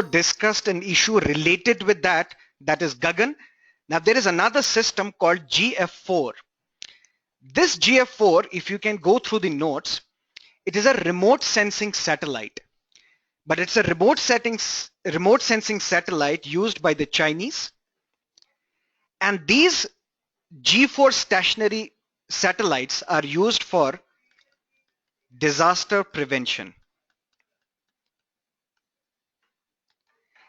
discussed an issue related with that, that is Gagan. Now there is another system called GF4. This GF4, if you can go through the notes, it is a remote sensing satellite, but it's a remote sensing satellite used by the Chinese. And these G4 stationary satellites are used for disaster prevention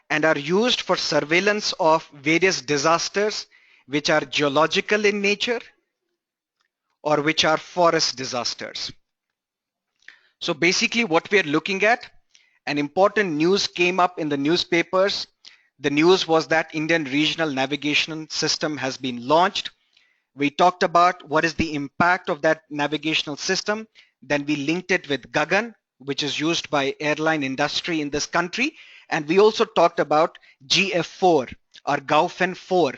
and are used for surveillance of various disasters which are geological in nature or which are forest disasters. So basically what we are looking at, an important news came up in the newspapers. The news was that Indian Regional Navigation System has been launched. We talked about what is the impact of that navigational system. Then we linked it with Gagan, which is used by airline industry in this country. And we also talked about GF4 or Gaofen 4,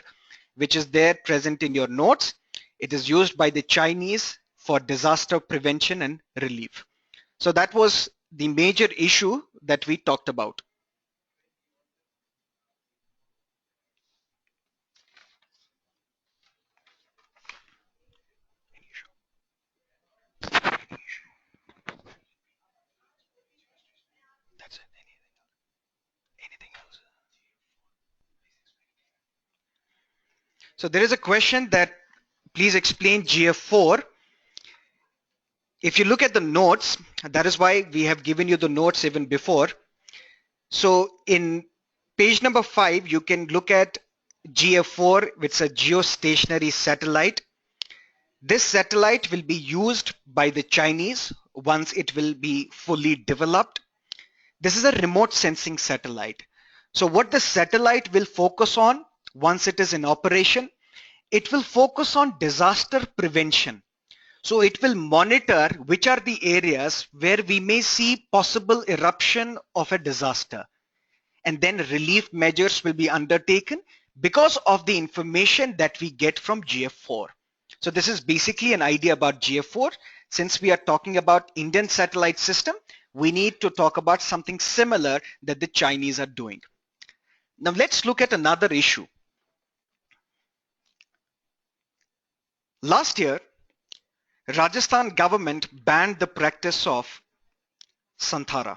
which is there present in your notes. It is used by the Chinese for disaster prevention and relief. So that was the major issue that we talked about. That's it. Anything else? So there is a question that please explain GF4. If you look at the notes, that is why we have given you the notes even before. So in page number 5, you can look at GF4, which is a geostationary satellite. This satellite will be used by the Chinese once it will be fully developed. This is a remote sensing satellite. So what the satellite will focus on once it is in operation, it will focus on disaster prevention. So it will monitor which are the areas where we may see possible eruption of a disaster. And then relief measures will be undertaken because of the information that we get from GF4. So this is basically an idea about GF4. Since we are talking about Indian satellite system, we need to talk about something similar that the Chinese are doing. Now let's look at another issue. Last year, Rajasthan government banned the practice of Santhara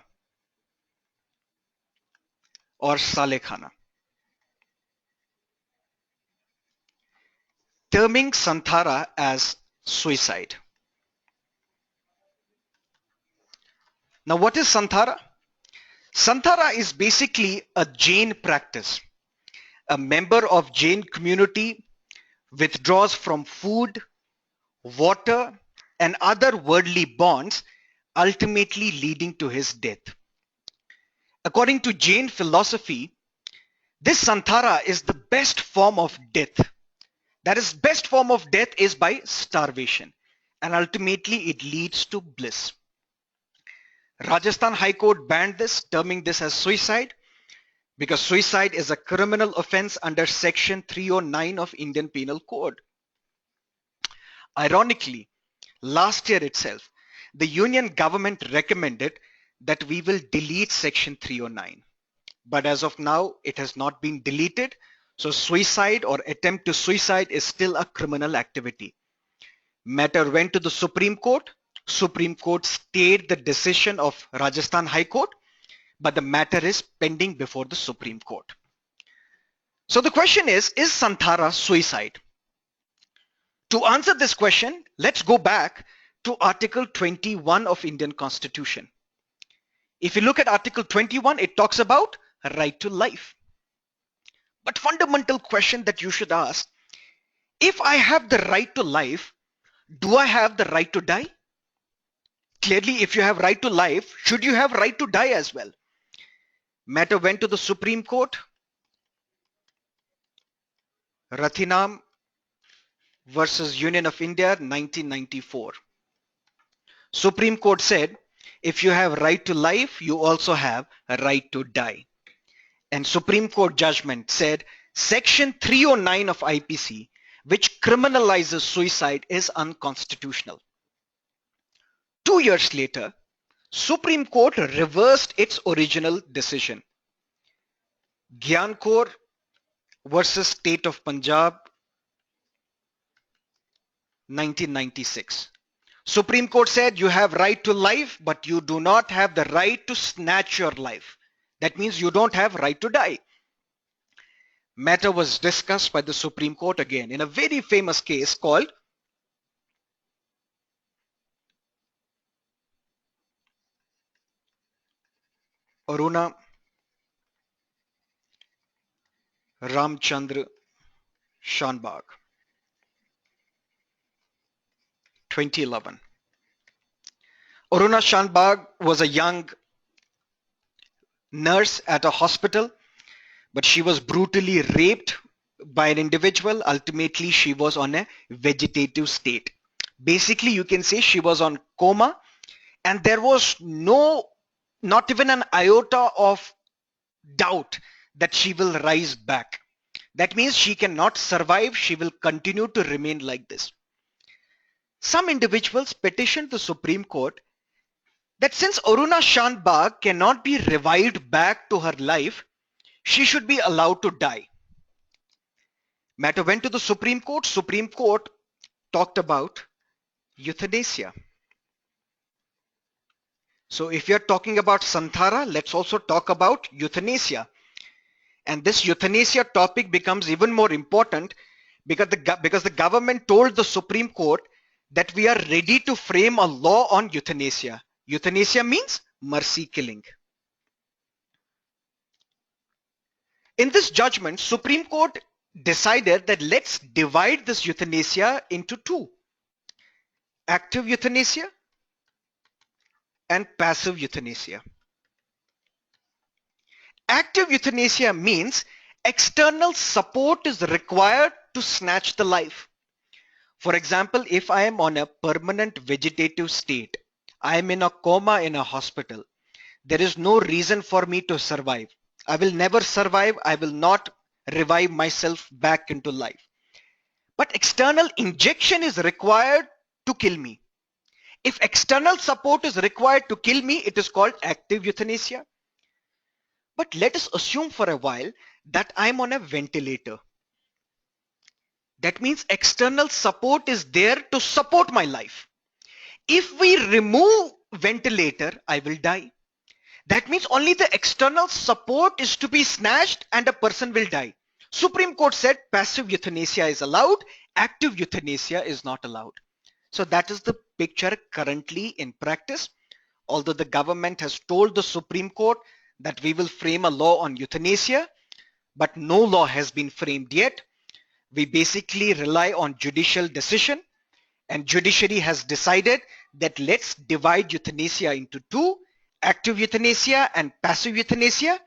or Salekhana, terming Santhara as suicide. Now what is Santhara? Santhara is basically a Jain practice. A member of Jain community withdraws from food, water, and other worldly bonds, ultimately leading to his death. According to Jain philosophy, this Santhara is the best form of death. That is, best form of death is by starvation, and ultimately it leads to bliss. Rajasthan High Court banned this, terming this as suicide, because suicide is a criminal offense under section 309 of Indian Penal Code. Ironically, last year itself, the Union government recommended that we will delete section 309. But as of now, it has not been deleted. So suicide or attempt to suicide is still a criminal activity. Matter went to the Supreme Court. Supreme Court stayed the decision of Rajasthan High Court, but the matter is pending before the Supreme Court. So the question is Santhara suicide? To answer this question, let's go back to Article 21 of Indian Constitution. If you look at Article 21, it talks about a right to life. But fundamental question that you should ask, if I have the right to life, do I have the right to die? Clearly, if you have right to life, should you have right to die as well? Matter went to the Supreme Court. Rathinam versus Union of India, 1994. Supreme Court said, if you have right to life, you also have a right to die. And Supreme Court judgment said, section 309 of IPC, which criminalizes suicide, is unconstitutional. 2 years later, Supreme Court reversed its original decision. Gyancore versus State of Punjab, 1996. Supreme Court said you have right to life, but you do not have the right to snatch your life. That means you don't have right to die. Matter was discussed by the Supreme Court again in a very famous case called Aruna Ramchandra Shanbag, 2011. Aruna Shanbag was a young nurse at a hospital, but she was brutally raped by an individual. Ultimately, she was on a vegetative state. Basically, you can say she was on coma, and there was not even an iota of doubt that she will rise back. That means she cannot survive. She will continue to remain like this. Some individuals petitioned the Supreme Court that since Aruna Shanbag cannot be revived back to her life, she should be allowed to die. Matter went to the Supreme Court. Supreme Court talked about euthanasia. So if you're talking about Santhara, let's also talk about euthanasia. And this euthanasia topic becomes even more important because the government told the Supreme Court that we are ready to frame a law on euthanasia. Euthanasia means mercy killing. In this judgment, Supreme Court decided that let's divide this euthanasia into two: active euthanasia and passive euthanasia. Active euthanasia means external support is required to snatch the life. For example, if I am on a permanent vegetative state, I am in a coma in a hospital, there is no reason for me to survive. I will never survive. I will not revive myself back into life. But external injection is required to kill me. If external support is required to kill me, it is called active euthanasia. But let us assume for a while that I'm on a ventilator. That means external support is there to support my life. If we remove ventilator, I will die. That means only the external support is to be snatched and a person will die. Supreme Court said passive euthanasia is allowed, active euthanasia is not allowed. So that is the picture currently in practice. Although the government has told the Supreme Court that we will frame a law on euthanasia, but no law has been framed yet. We basically rely on judicial decision, and judiciary has decided that let's divide euthanasia into two: active euthanasia and passive euthanasia.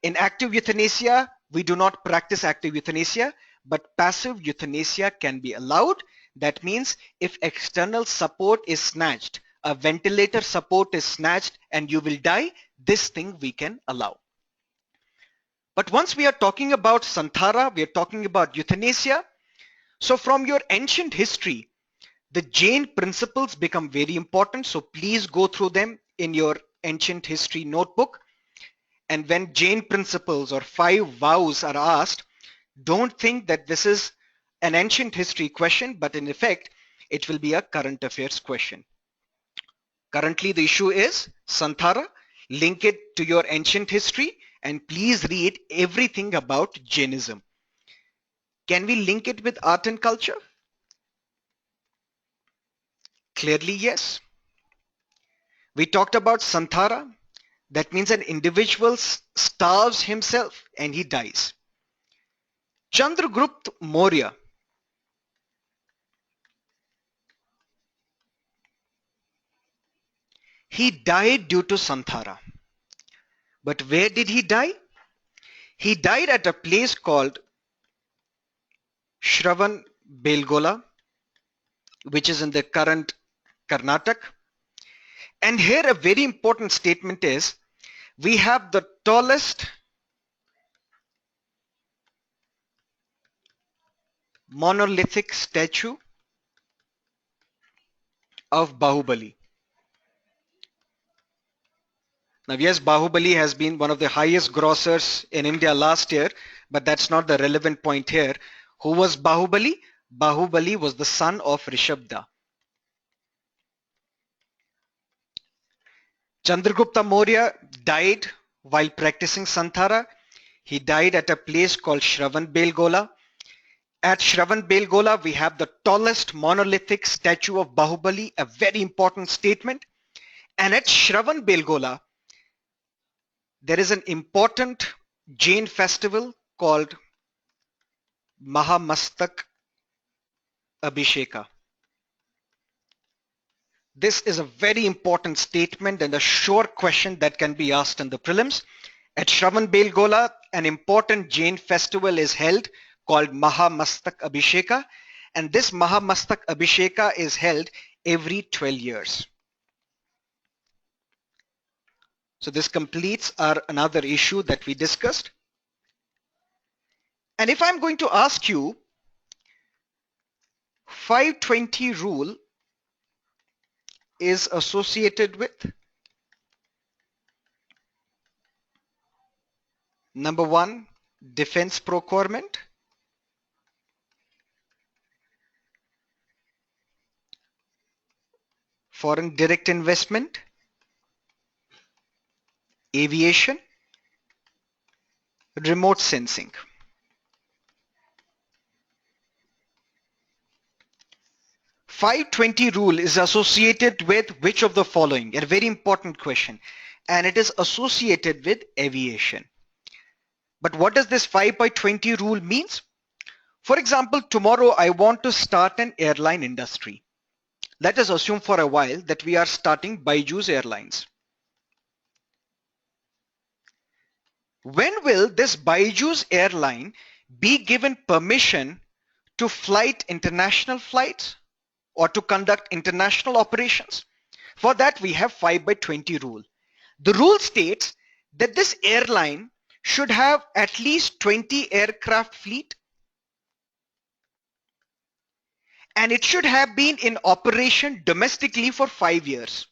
In active euthanasia, we do not practice active euthanasia, but passive euthanasia can be allowed. That means if external support is snatched, a ventilator support is snatched and you will die, this thing we can allow. But once we are talking about Santhara, we are talking about euthanasia. So from your ancient history, the Jain principles become very important. So please go through them in your ancient history notebook. And when Jain principles or 5 vows are asked, don't think that this is an ancient history question, but in effect, it will be a current affairs question. Currently, the issue is Santhara. Link it to your ancient history and please read everything about Jainism. Can we link it with art and culture? Clearly, yes. We talked about Santhara. That means an individual starves himself and he dies. Chandragupta Maurya. He died due to Santhara. But where did he die? He died at a place called Shravan Belgola, which is in the current Karnataka. And here a very important statement is, we have the tallest monolithic statue of Bahubali. Now, yes, Bahubali has been one of the highest grossers in India last year, but that's not the relevant point here. Who was Bahubali? Bahubali was the son of Rishabda. Chandragupta Maurya died while practicing Santhara. He died at a place called Shravanbelgola. At Shravanbelgola, we have the tallest monolithic statue of Bahubali, a very important statement. And at Shravanbelgola, there is an important Jain festival called Mahamastak Abhisheka. This is a very important statement and a sure question that can be asked in the prelims. At Shravanbelgola, an important Jain festival is held called Mahamastak Abhisheka, and this Mahamastak Abhisheka is held every 12 years. So this completes our another issue that we discussed. And if I'm going to ask you 520 rule is associated with number 1, defense procurement, foreign direct investment, aviation, remote sensing. "520 rule is associated with which of the following?" A very important question, and it is associated with aviation. But what does this 5/20 rule means? For example, tomorrow I want to start an airline industry. Let us assume for a while that we are starting Byju's Airlines. When will this Byju's airline be given permission to flight international flights or to conduct international operations? For that, we have 5/20 rule. The rule states that this airline should have at least 20 aircraft fleet, and it should have been in operation domestically for 5 years.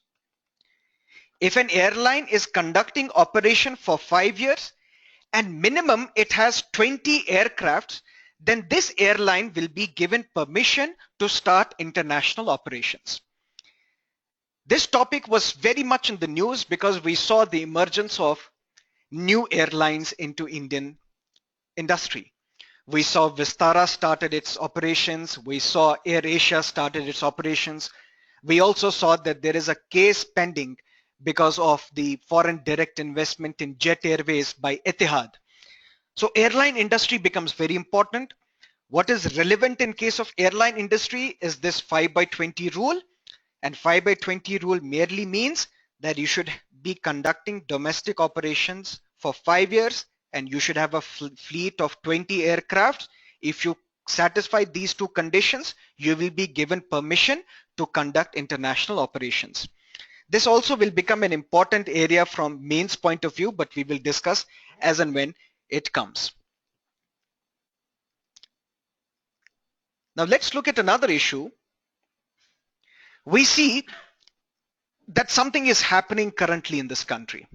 If an airline is conducting operation for 5 years and minimum it has 20 aircrafts, then this airline will be given permission to start international operations. This topic was very much in the news because we saw the emergence of new airlines into Indian industry. We saw Vistara started its operations. We saw AirAsia started its operations. We also saw that there is a case pending because of the foreign direct investment in Jet Airways by Etihad. So airline industry becomes very important. What is relevant in case of airline industry is this 5/20 rule, and 5/20 rule merely means that you should be conducting domestic operations for 5 years and you should have a fleet of 20 aircraft. If you satisfy these two conditions, you will be given permission to conduct international operations. This also will become an important area from mains point of view, but we will discuss as and when it comes. Now let's look at another issue. We see that something is happening currently in this country.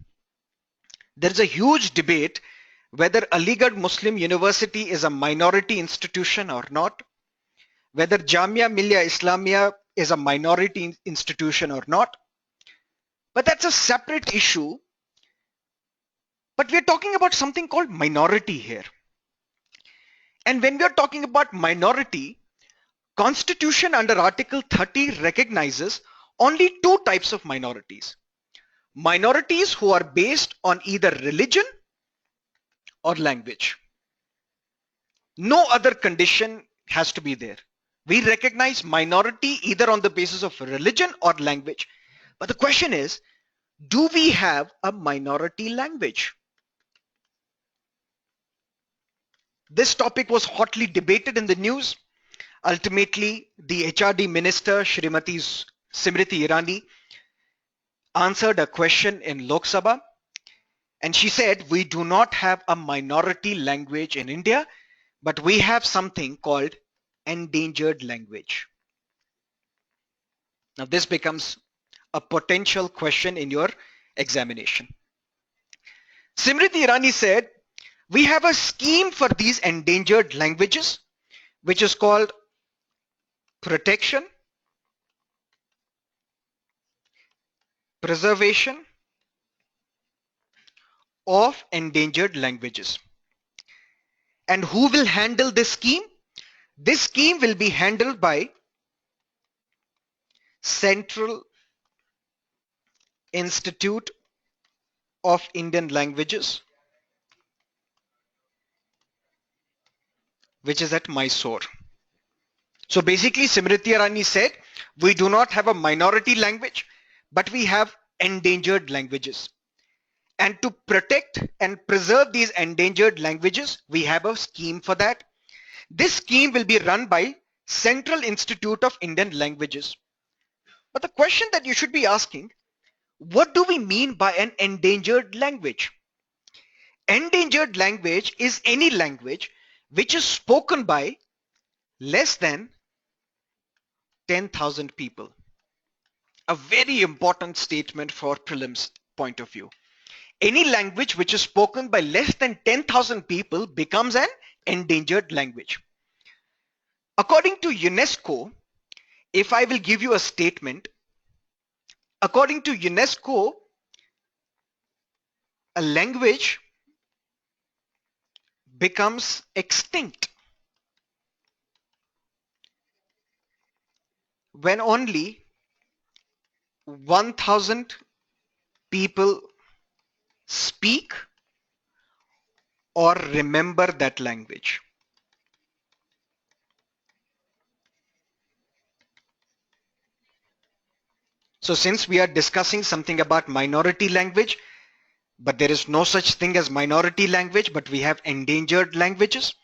There is a huge debate whether Aligarh Muslim University is a minority institution or not, whether Jamia Millia Islamia is a minority institution or not. But that's a separate issue. But we're talking about something called minority here. And when we're talking about minority, Constitution under Article 30 recognizes only two types of minorities. Minorities who are based on either religion or language. No other condition has to be there. We recognize minority either on the basis of religion or language. But the question is, do we have a minority language? This topic was hotly debated in the news. Ultimately, the HRD minister, Shrimati Smriti Irani, answered a question in Lok Sabha, and she said, we do not have a minority language in India, but we have something called endangered language. Now this becomes a potential question in your examination. Simriti Irani said, we have a scheme for these endangered languages, which is called protection, preservation of endangered languages. And who will handle this scheme? This scheme will be handled by Central Institute of Indian Languages, which is at Mysore. So basically, Simriti Irani said, we do not have a minority language, but we have endangered languages. And to protect and preserve these endangered languages, we have a scheme for that. This scheme will be run by Central Institute of Indian Languages. But the question that you should be asking, what do we mean by an endangered language? Endangered language is any language which is spoken by less than 10,000 people. A very important statement for prelims point of view. Any language which is spoken by less than 10,000 people becomes an endangered language. According to UNESCO, if I will give you a statement, according to UNESCO, a language becomes extinct when only 1,000 people speak or remember that language. So since we are discussing something about minority language, but there is no such thing as minority language, but we have endangered languages.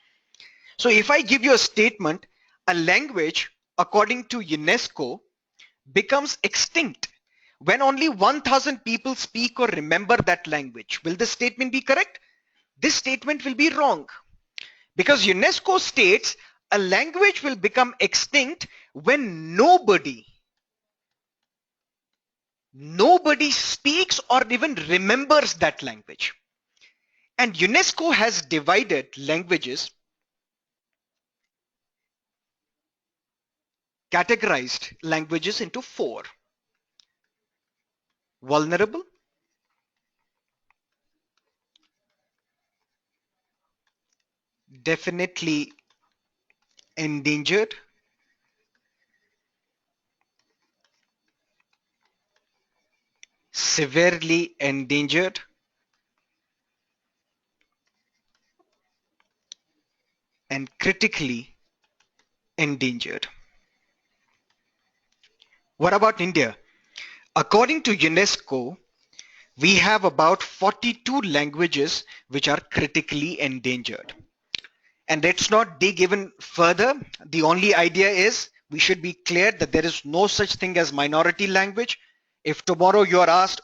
So if I give you a statement, a language according to UNESCO becomes extinct when only 1,000 people speak or remember that language. Will this statement be correct? This statement will be wrong, because UNESCO states a language will become extinct when nobody speaks or even remembers that language. And UNESCO has divided languages, categorized languages into 4. Vulnerable, definitely endangered, severely endangered, and critically endangered. What about India? According to UNESCO, we have about 42 languages which are critically endangered. And let's not dig even further. The only idea is we should be clear that there is no such thing as minority language. If tomorrow you are asked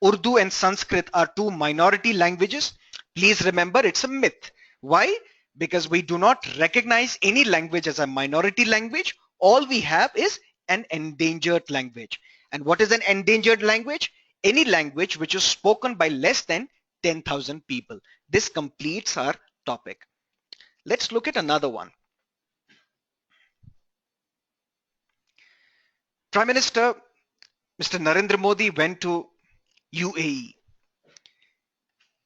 Urdu and Sanskrit are 2 minority languages, please remember it's a myth. Why? Because we do not recognize any language as a minority language. All we have is an endangered language. And what is an endangered language? Any language which is spoken by less than 10,000 people. This completes our topic. Let's look at another one. Prime Minister Mr. Narendra Modi went to UAE.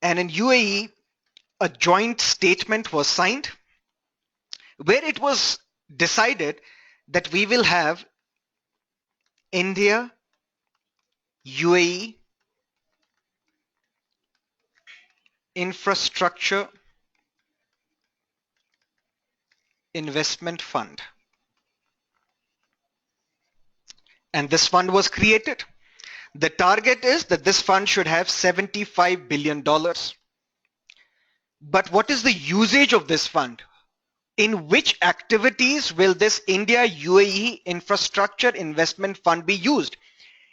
And in UAE, a joint statement was signed where it was decided that we will have India, UAE, Infrastructure Investment Fund. And this fund was created. The target is that this fund should have $75 billion. But what is the usage of this fund? In which activities will this India UAE Infrastructure Investment Fund be used?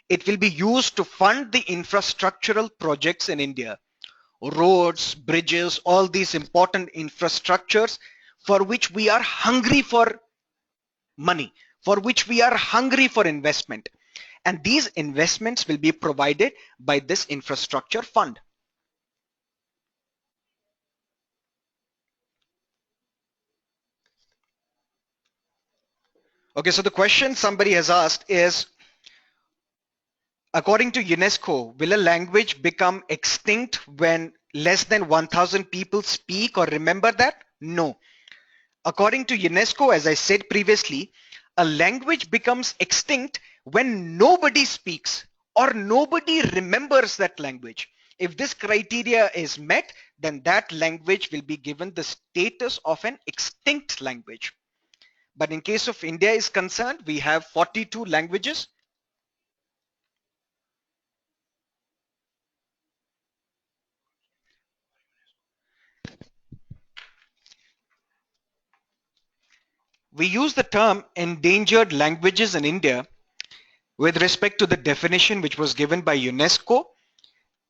It will be used to fund the infrastructural projects in India. Roads, bridges, all these important infrastructures for which we are hungry for money, for which we are hungry for investment. And these investments will be provided by this infrastructure fund. Okay, so the question somebody has asked is, according to UNESCO, will a language become extinct when less than 1,000 people speak or remember that? No. According to UNESCO, as I said previously, a language becomes extinct when nobody speaks or nobody remembers that language. If this criteria is met, then that language will be given the status of an extinct language. But in case of India is concerned, we have 42 languages. We use the term endangered languages in India with respect to the definition which was given by UNESCO.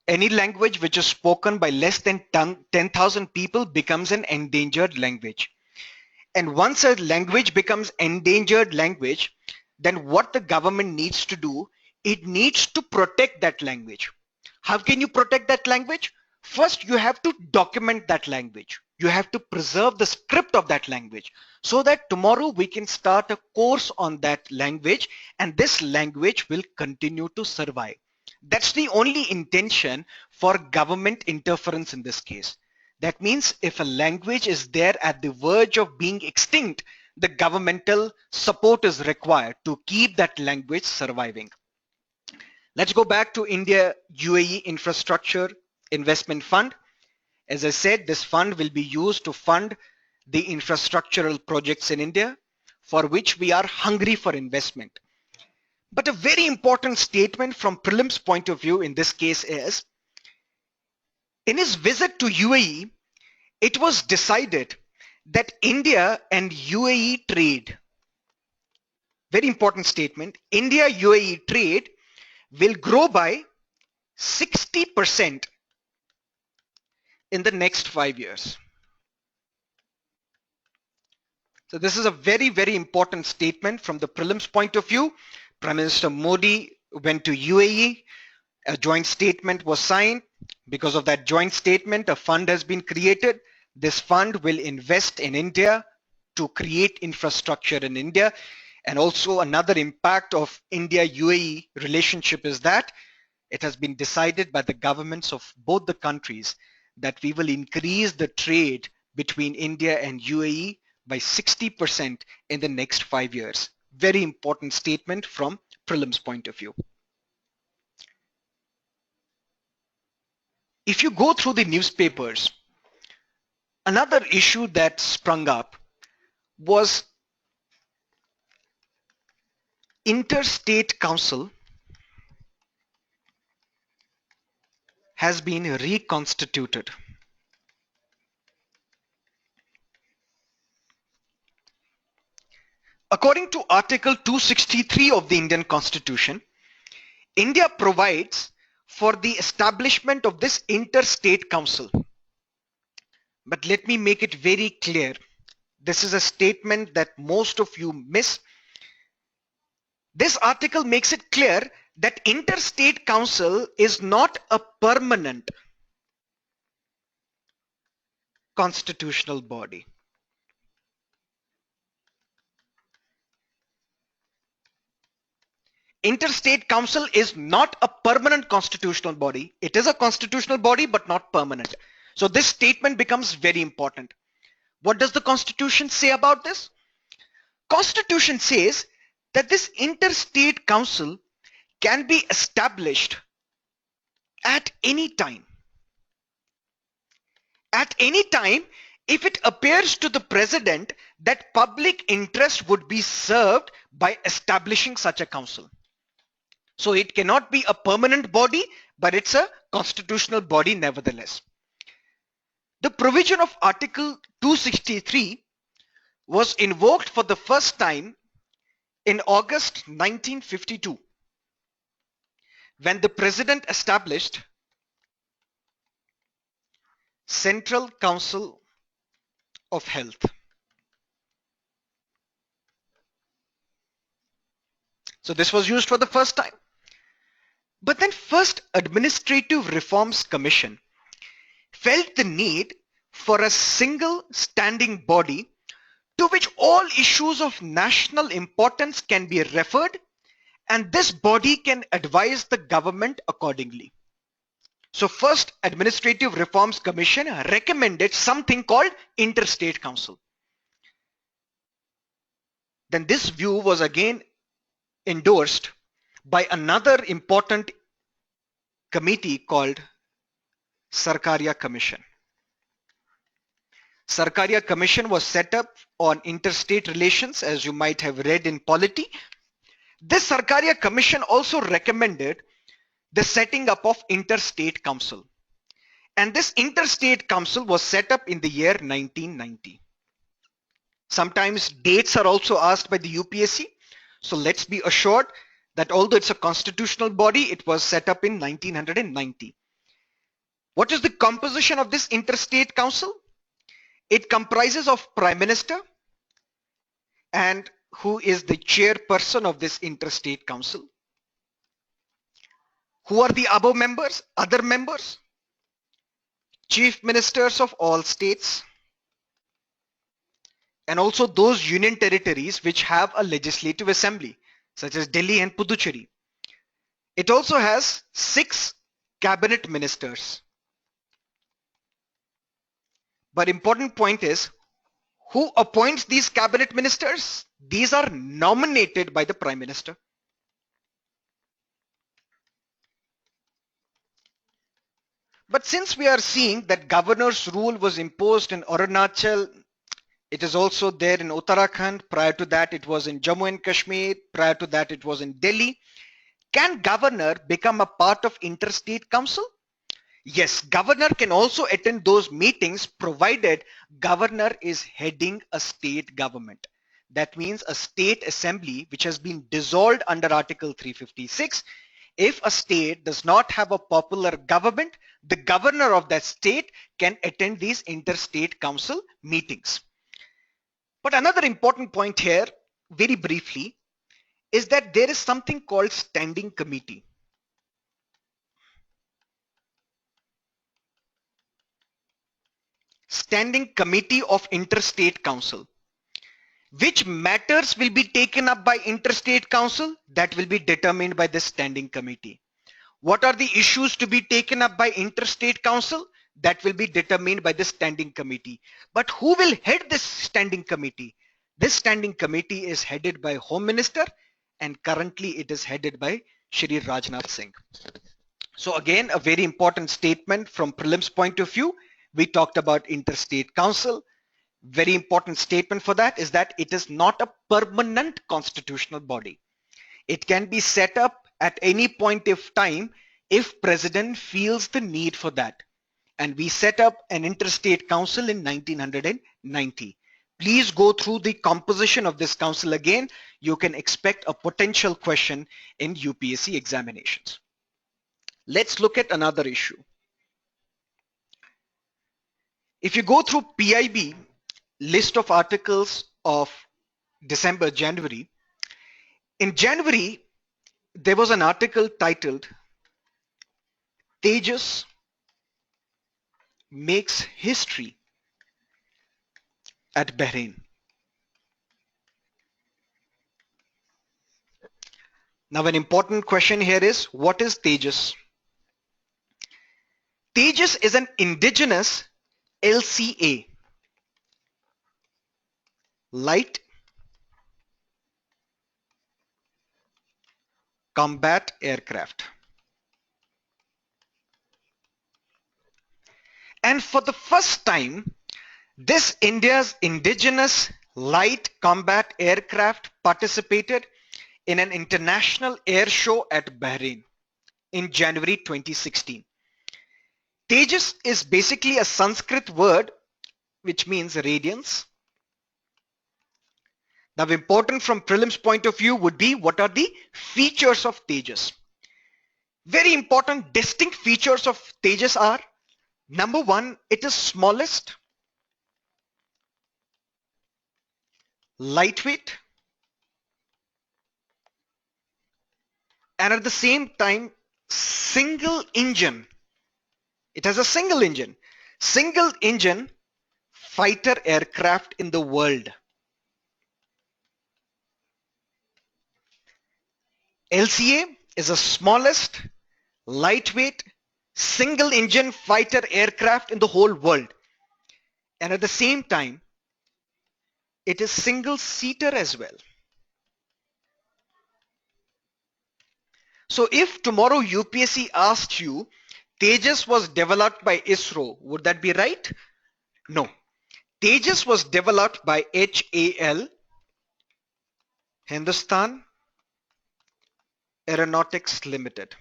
Any language which is spoken by less than 10,000 people becomes an endangered language. And once a language becomes endangered language, then what the government needs to do, it needs to protect that language. How can you protect that language? First, you have to document that language. You have to preserve the script of that language so that tomorrow we can start a course on that language and this language will continue to survive. That's the only intention for government interference in this case. That means if a language is there at the verge of being extinct, the governmental support is required to keep that language surviving. Let's go back to India UAE Infrastructure Investment Fund. As I said, this fund will be used to fund the infrastructural projects in India for which we are hungry for investment. But a very important statement from prelims point of view in this case is, in his visit to UAE, it was decided that India and UAE trade, very important statement, India-UAE trade will grow by 60% in the next 5 years. So this is a very, very important statement from the prelims point of view. Prime Minister Modi went to UAE, a joint statement was signed. Because of that joint statement, a fund has been created. This fund will invest in India to create infrastructure in India. And also another impact of India-UAE relationship is that it has been decided by the governments of both the countries that we will increase the trade between India and UAE by 60% in the next 5 years. Very important statement from prelims point of view. If you go through the newspapers, another issue that sprung up was Interstate Council has been reconstituted. According to Article 263 of the Indian Constitution, India provides for the establishment of this Interstate Council. But let me make it very clear. This is a statement that most of you miss. This article makes it clear that Interstate Council is not a permanent constitutional body. Interstate Council is not a permanent constitutional body. It is a constitutional body, but not permanent. So this statement becomes very important. What does the Constitution say about this? Constitution says that this Interstate Council can be established at any time. At any time, if it appears to the President that public interest would be served by establishing such a council. So it cannot be a permanent body, but it's a constitutional body nevertheless. The provision of Article 263 was invoked for the first time in August 1952, when the President established Central Council of Health. So this was used for the first time. But then First Administrative Reforms Commission felt the need for a single standing body to which all issues of national importance can be referred, and this body can advise the government accordingly. So First Administrative Reforms Commission recommended something called Interstate Council. Then this view was again endorsed by another important committee called Sarkaria Commission. Sarkaria Commission was set up on interstate relations, as you might have read in polity. This Sarkaria Commission also recommended the setting up of Interstate Council. And this Interstate Council was set up in the year 1990. Sometimes dates are also asked by the UPSC. So let's be assured that although it's a constitutional body, it was set up in 1990. What is the composition of this Interstate Council? It comprises of Prime Minister, and who is the chairperson of this Interstate Council. Who are the above members? Other members? Chief Ministers of all states, and also those union territories which have a legislative assembly, such as Delhi and Puducherry. It also has 6 cabinet ministers. But important point is, who appoints these cabinet ministers? These are nominated by the Prime Minister. But since we are seeing that governor's rule was imposed in Arunachal, it is also there in Uttarakhand, prior to that it was in Jammu and Kashmir, prior to that it was in Delhi. Can governor become a part of Interstate Council? Yes, governor can also attend those meetings provided governor is heading a state government. That means a state assembly which has been dissolved under Article 356. If a state does not have a popular government, the governor of that state can attend these interstate council meetings. But another important point here, very briefly, is that there is something called standing committee. Standing Committee of Interstate Council. Which matters will be taken up by Interstate Council? That will be determined by the Standing Committee. What are the issues to be taken up by Interstate Council? That will be determined by the Standing Committee. But who will head this Standing Committee? This Standing Committee is headed by Home Minister, and currently it is headed by Shri Rajnath Singh. So again, a very important statement from prelims point of view. We talked about Interstate Council. Very important statement for that is that it is not a permanent constitutional body. It can be set up at any point of time if President feels the need for that. And we set up an Interstate Council in 1990. Please go through the composition of this council again. You can expect a potential question in UPSC examinations. Let's look at another issue. If you go through PIB list of articles of December, January, in January, there was an article titled Tejas Makes History at Bahrain. Now, an important question here is, what is Tejas? Tejas is an indigenous LCA, Light Combat Aircraft. And for the first time, this India's indigenous light combat aircraft participated in an international air show at Bahrain in January 2016. Tejas is basically a Sanskrit word which means radiance. Now, important from prelims point of view would be, what are the features of Tejas? Very important distinct features of Tejas are, number one, it is smallest, lightweight, and at the same time single engine. It has a single engine fighter aircraft in the world. LCA is the smallest, lightweight, single engine fighter aircraft in the whole world. And at the same time, it is single seater as well. So if tomorrow UPSC asked you, Tejas was developed by ISRO, would that be right? No. Tejas was developed by HAL, Hindustan Aeronautics Limited.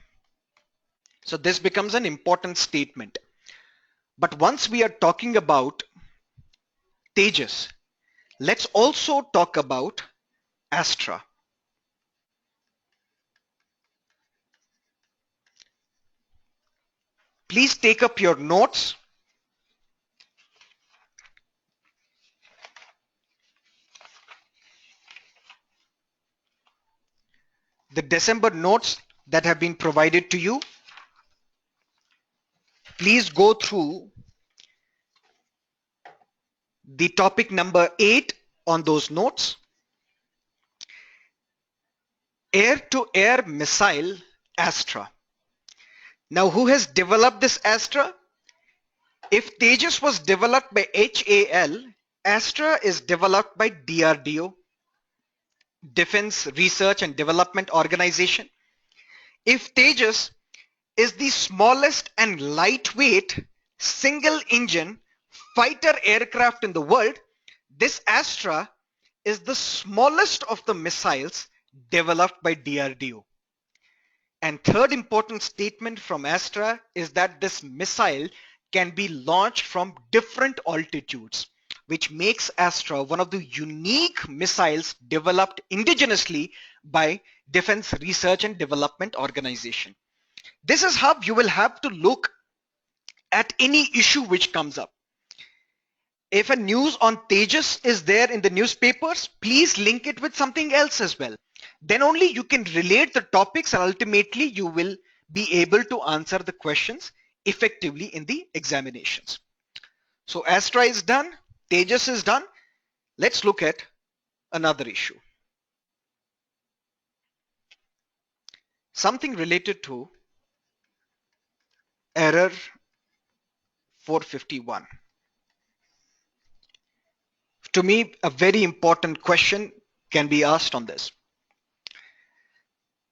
So this becomes an important statement. But once we are talking about Tejas, let's also talk about Astra. Please take up your notes. The December notes that have been provided to you. Please go through the topic number 8 on those notes. Air-to-air missile Astra. Now, who has developed this Astra? If Tejas was developed by HAL, Astra is developed by DRDO, Defense Research and Development Organization. If Tejas is the smallest and lightweight single engine fighter aircraft in the world, this Astra is the smallest of the missiles developed by DRDO. And third important statement from Astra is that this missile can be launched from different altitudes, which makes Astra one of the unique missiles developed indigenously by Defense Research and Development Organization. This is how you will have to look at any issue which comes up. If a news on Tejas is there in the newspapers, please link it with something else as well. Then only you can relate the topics and ultimately you will be able to answer the questions effectively in the examinations. So Astra is done, Tejas is done. Let's look at another issue. Something related to error 451. To me, a very important question can be asked on this.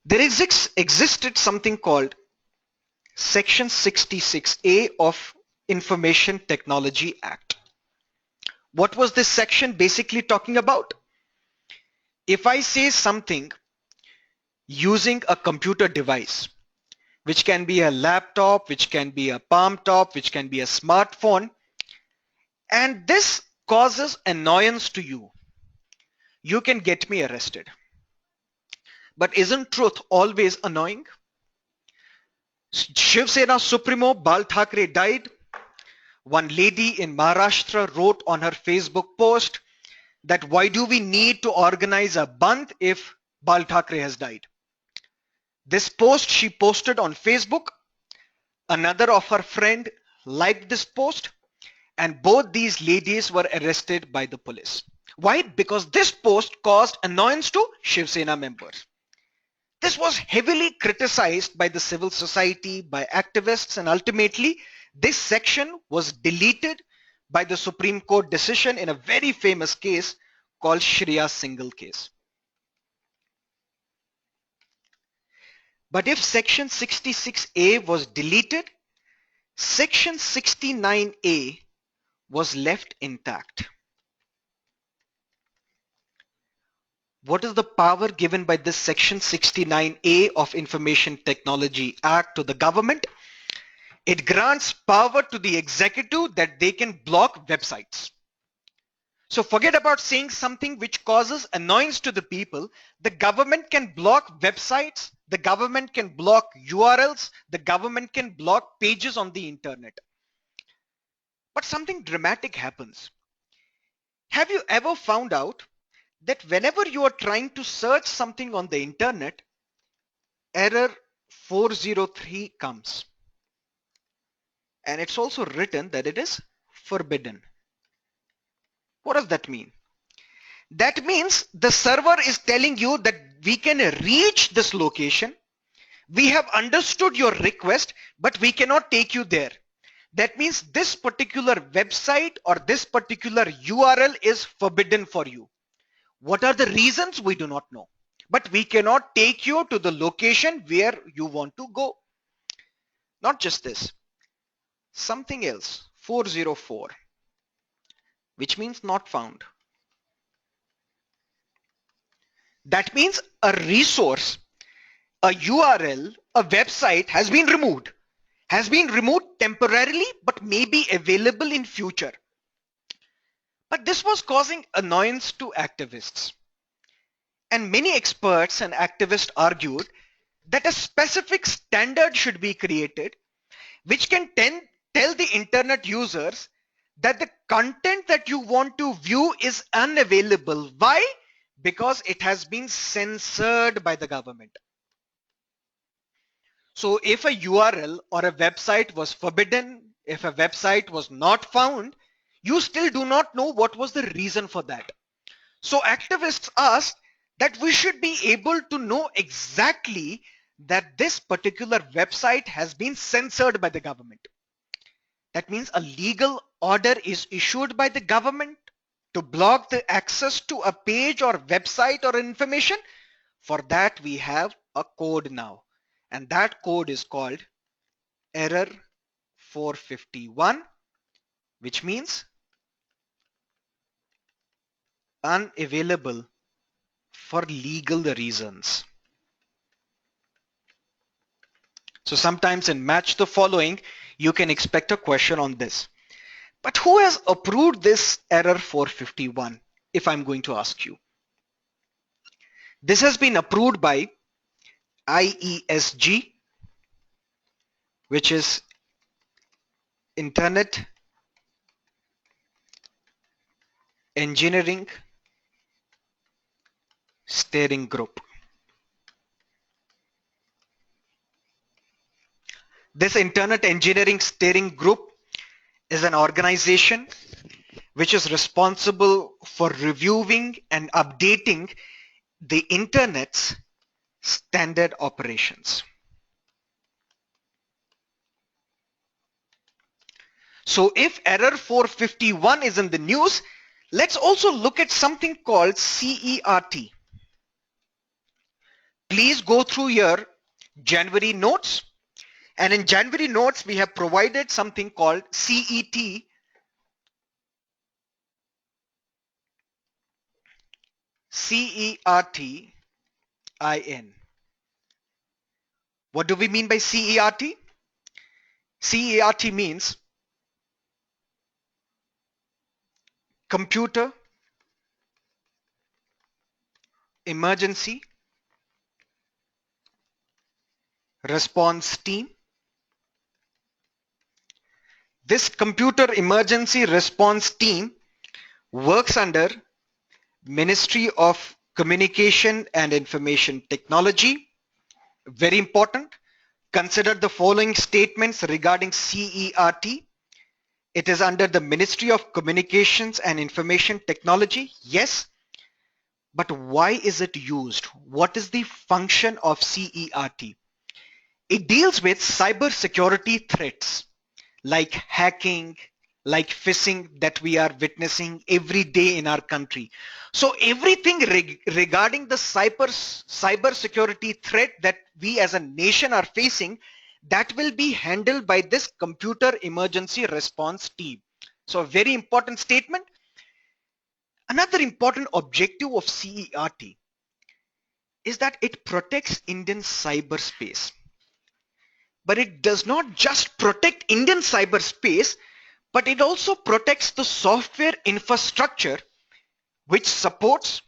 There existed something called Section 66A of Information Technology Act. What was this section basically talking about? If I say something using a computer device, which can be a laptop, which can be a palm top, which can be a smartphone, and this causes annoyance to you, you can get me arrested. But isn't truth always annoying? Shiv Sena Supremo Bal Thackeray died. One lady in Maharashtra wrote on her Facebook post that why do we need to organize a bandh if Bal Thackeray has died? This post she posted on Facebook. Another of her friend liked this post, and both these ladies were arrested by the police. Why? Because this post caused annoyance to Shiv Sena members. This was heavily criticized by the civil society, by activists, and ultimately this section was deleted by the Supreme Court decision in a very famous case called Shreya Singhal case. But if section 66A was deleted, section 69A was left intact. What is the power given by this section 69A of Information Technology Act to the government? It grants power to the executive that they can block websites. So forget about saying something which causes annoyance to the people. The government can block websites, the government can block URLs, the government can block pages on the internet. But something dramatic happens. Have you ever found out that whenever you are trying to search something on the internet, error 403 comes, and it's also written that it is forbidden. What does that mean? That means the server is telling you that we can reach this location. We have understood your request, but we cannot take you there. That means this particular website or this particular URL is forbidden for you. What are the reasons? We do not know. But we cannot take you to the location where you want to go. Not just this, something else, 404, which means not found. That means a resource, a URL, a website has been removed temporarily, but may be available in future. But this was causing annoyance to activists. And many experts and activists argued that a specific standard should be created which can tell the internet users that the content that you want to view is unavailable. Why? Because it has been censored by the government. So if a URL or a website was forbidden, if a website was not found, you still do not know what was the reason for that. So activists asked that we should be able to know exactly that this particular website has been censored by the government. That means a legal order is issued by the government to block the access to a page or website or information. For that we have a code now, and that code is called error 451, which means unavailable for legal reasons. So sometimes in match the following, you can expect a question on this. But who has approved this error 451, if I'm going to ask you? This has been approved by IESG, which is Internet Engineering Steering Group. This Internet Engineering Steering Group is an organization which is responsible for reviewing and updating the Internet's standard operations. So if error 451 is in the news, let's also look at something called CERT. Please go through your January notes. And in January notes, we have provided something called CET. CERT-IN. What do we mean by CERT? CERT means Computer Emergency Response Team. This Computer Emergency Response Team works under Ministry of Communication and Information Technology. Very important. Consider the following statements regarding CERT. It is under the Ministry of Communications and Information Technology. Yes. But why is it used? What is the function of CERT? It deals with cybersecurity threats like hacking, like phishing that we are witnessing every day in our country. So everything regarding the cybersecurity threat that we as a nation are facing, that will be handled by this Computer Emergency Response Team. So a very important statement. Another important objective of CERT is that it protects Indian cyberspace. But it does not just protect Indian cyberspace, but it also protects the software infrastructure which supports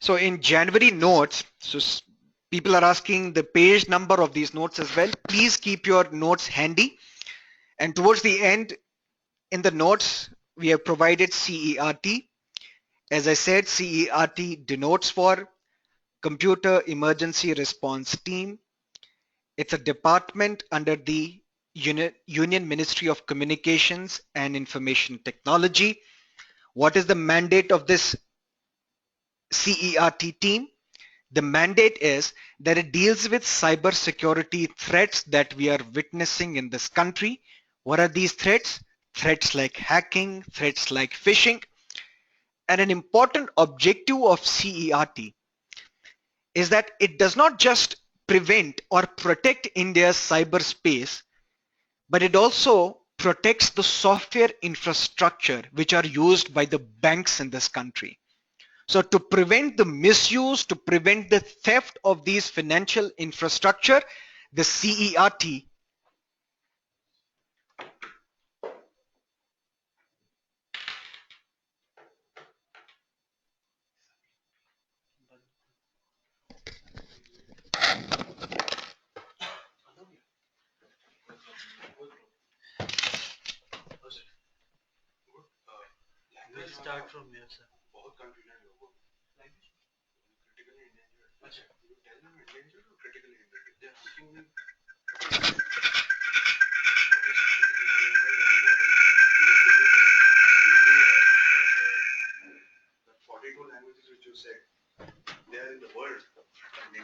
so in January notes, so people are asking the page number of these notes as well. Please keep your notes handy, and towards the end in the notes we have provided CERT. As I said, CERT denotes for Computer Emergency Response Team. It's a department under the Union Ministry of Communications and Information Technology. What is the mandate of this CERT team? The mandate is that it deals with cybersecurity threats that we are witnessing in this country. What are these threats? Threats like hacking, threats like phishing. And an important objective of CERT is that it does not just prevent or protect India's cyberspace, but it also protects the software infrastructure which are used by the banks in this country. So to prevent the misuse, to prevent the theft of these financial infrastructure, the CERT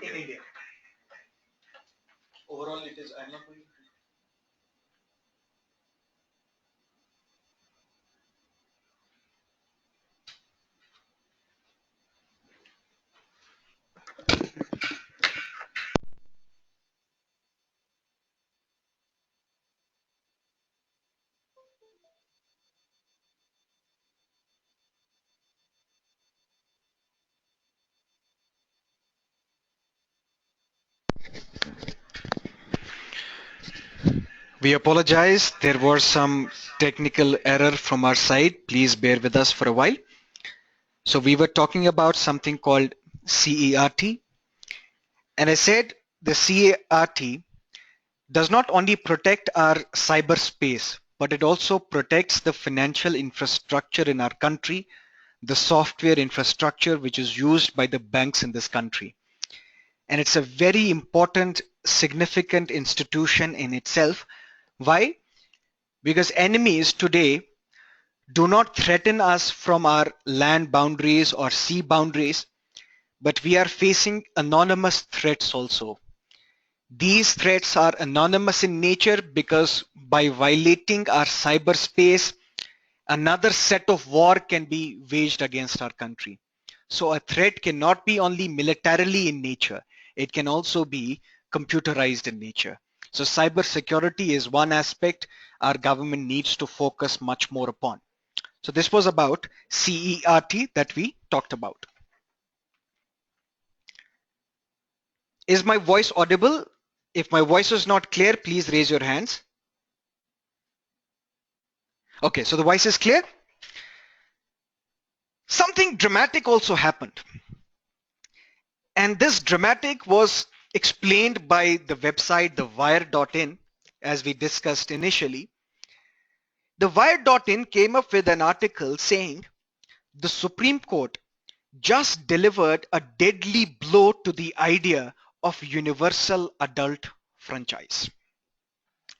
in India. Overall, it is. I'm not going. We apologize. There was some technical error from our side. Please bear with us for a while. So we were talking about something called CERT, and I said the CERT does not only protect our cyberspace, but it also protects the financial infrastructure in our country, the software infrastructure which is used by the banks in this country. And it's a very important, significant institution in itself. Why? Because enemies today do not threaten us from our land boundaries or sea boundaries, but we are facing anonymous threats also. These threats are anonymous in nature because by violating our cyberspace, another set of war can be waged against our country. So a threat cannot be only militarily in nature. It can also be computerized in nature. So cybersecurity is one aspect our government needs to focus much more upon. So this was about CERT that we talked about. Is my voice audible? If my voice is not clear, please raise your hands. Okay, so the voice is clear. Something dramatic also happened. And this dramatic was explained by the website thewire.in, as we discussed initially. The wire.in came up with an article saying the Supreme Court just delivered a deadly blow to the idea of universal adult franchise.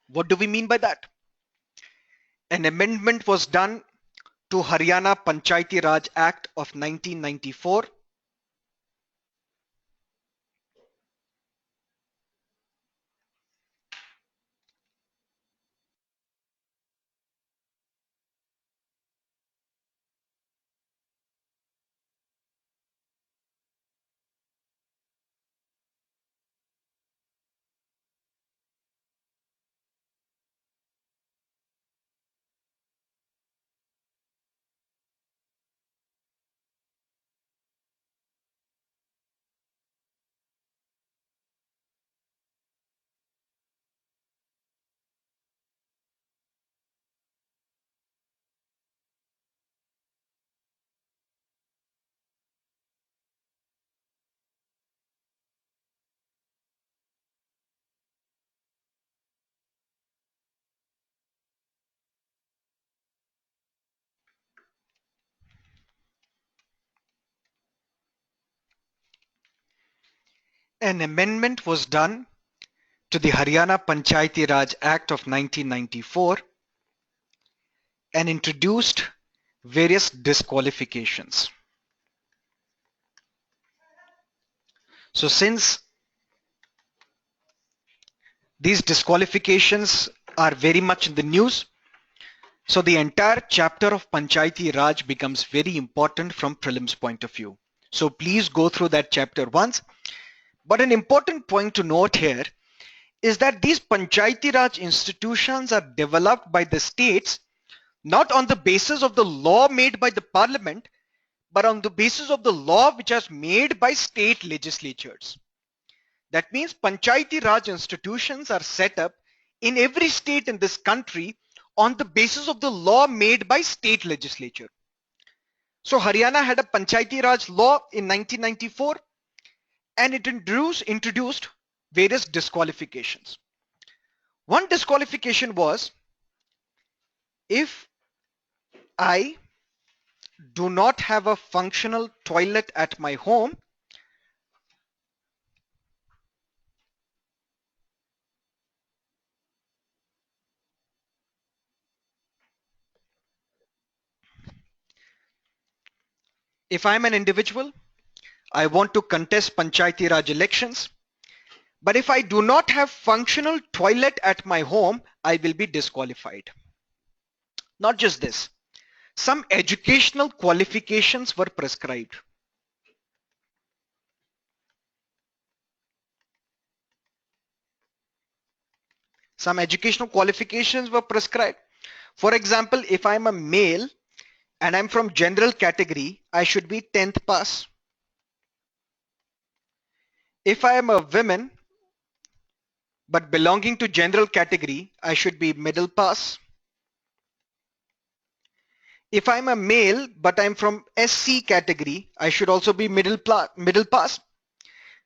What do we mean by that? An amendment was done to Haryana Panchayati Raj Act of 1994. an amendment was done to the Haryana Panchayati Raj Act of 1994 and introduced various disqualifications. So since these disqualifications are very much in the news, so the entire chapter of Panchayati Raj becomes very important from prelims point of view. So please go through that chapter once. But an important point to note here is that these Panchayati Raj institutions are developed by the states not on the basis of the law made by the parliament, but on the basis of the law which is made by state legislatures. That means Panchayati Raj institutions are set up in every state in this country on the basis of the law made by state legislature. So Haryana had a Panchayati Raj law in 1994 and it introduced various disqualifications. One disqualification was, if I do not have a functional toilet at my home, if I'm an individual, I want to contest Panchayati Raj elections, but if I do not have functional toilet at my home, I will be disqualified. Not just this, some educational qualifications were prescribed. Some educational qualifications were prescribed. For example, if I'm a male and I'm from general category, I should be 10th pass. If I am a woman but belonging to general category, I should be middle pass. If I'm a male but I'm from SC category, I should also be middle pass.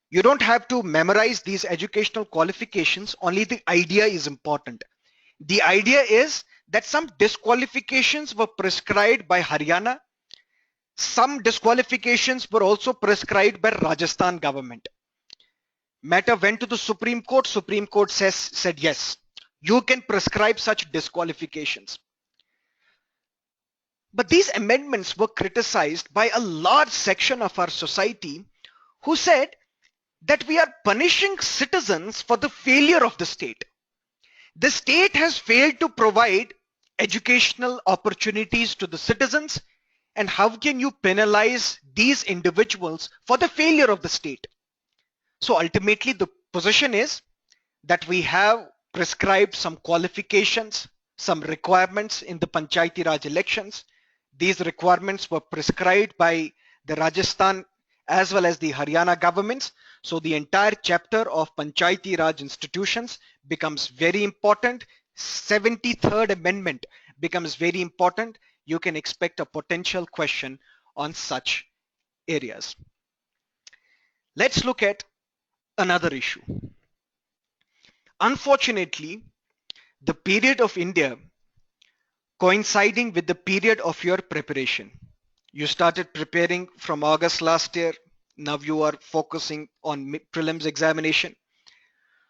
You don't have to memorize these educational qualifications, only the idea is important. The idea is that some disqualifications were prescribed by Haryana. Some disqualifications were also prescribed by Rajasthan government. Matter went to the Supreme Court said yes, you can prescribe such disqualifications. But these amendments were criticized by a large section of our society who said that we are punishing citizens for the failure of the state. The state has failed to provide educational opportunities to the citizens, and how can you penalize these individuals for the failure of the state? So ultimately the position is that we have prescribed some qualifications, some requirements in the Panchayati Raj elections. These requirements were prescribed by the Rajasthan as well as the Haryana governments. So the entire chapter of Panchayati Raj institutions becomes very important. 73rd Amendment becomes very important. You can expect a potential question on such areas. Let's look at another issue. Unfortunately, the period of India coinciding with the period of your preparation. You started preparing from August last year. Now you are focusing on prelims examination.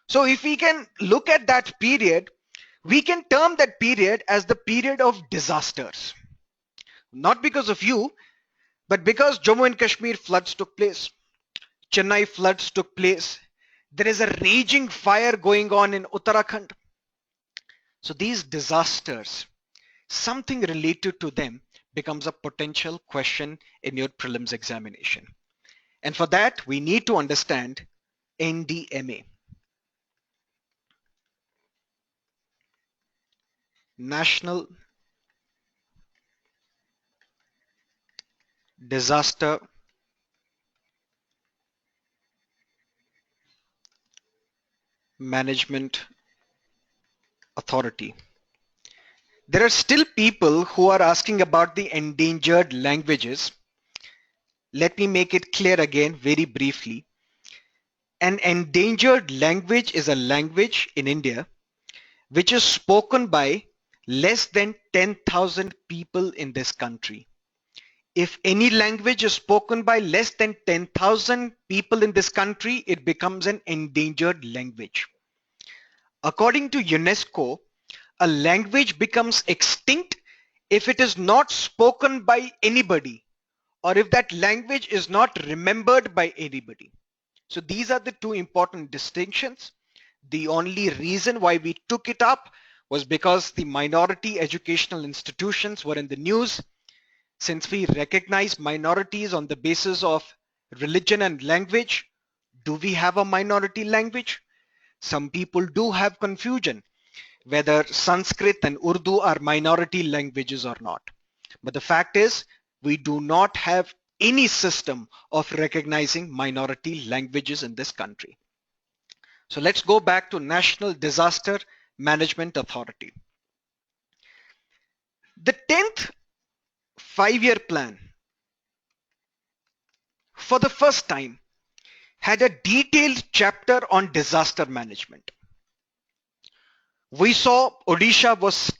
So if we can look at that period, we can term that period as the period of disasters. Not because of you, but because Jammu and Kashmir floods took place. Chennai floods took place. There is a raging fire going on in Uttarakhand. So these disasters, something related to them becomes a potential question in your prelims examination. And for that, we need to understand NDMA. National Disaster Management Authority. There are still people who are asking about the endangered languages. Let me make it clear again very briefly. An endangered language is a language in India which is spoken by less than 10,000 people in this country. If any language is spoken by less than 10,000 people in this country, it becomes an endangered language. According to UNESCO, a language becomes extinct if it is not spoken by anybody, or if that language is not remembered by anybody. So these are the two important distinctions. The only reason why we took it up was because the minority educational institutions were in the news. Since we recognize minorities on the basis of religion and language, do we have a minority language? Some people do have confusion whether Sanskrit and Urdu are minority languages or not. But the fact is, we do not have any system of recognizing minority languages in this country. So let's go back to National Disaster Management Authority. The 10th 5-year plan, for the first time, had a detailed chapter on disaster management. We saw Odisha was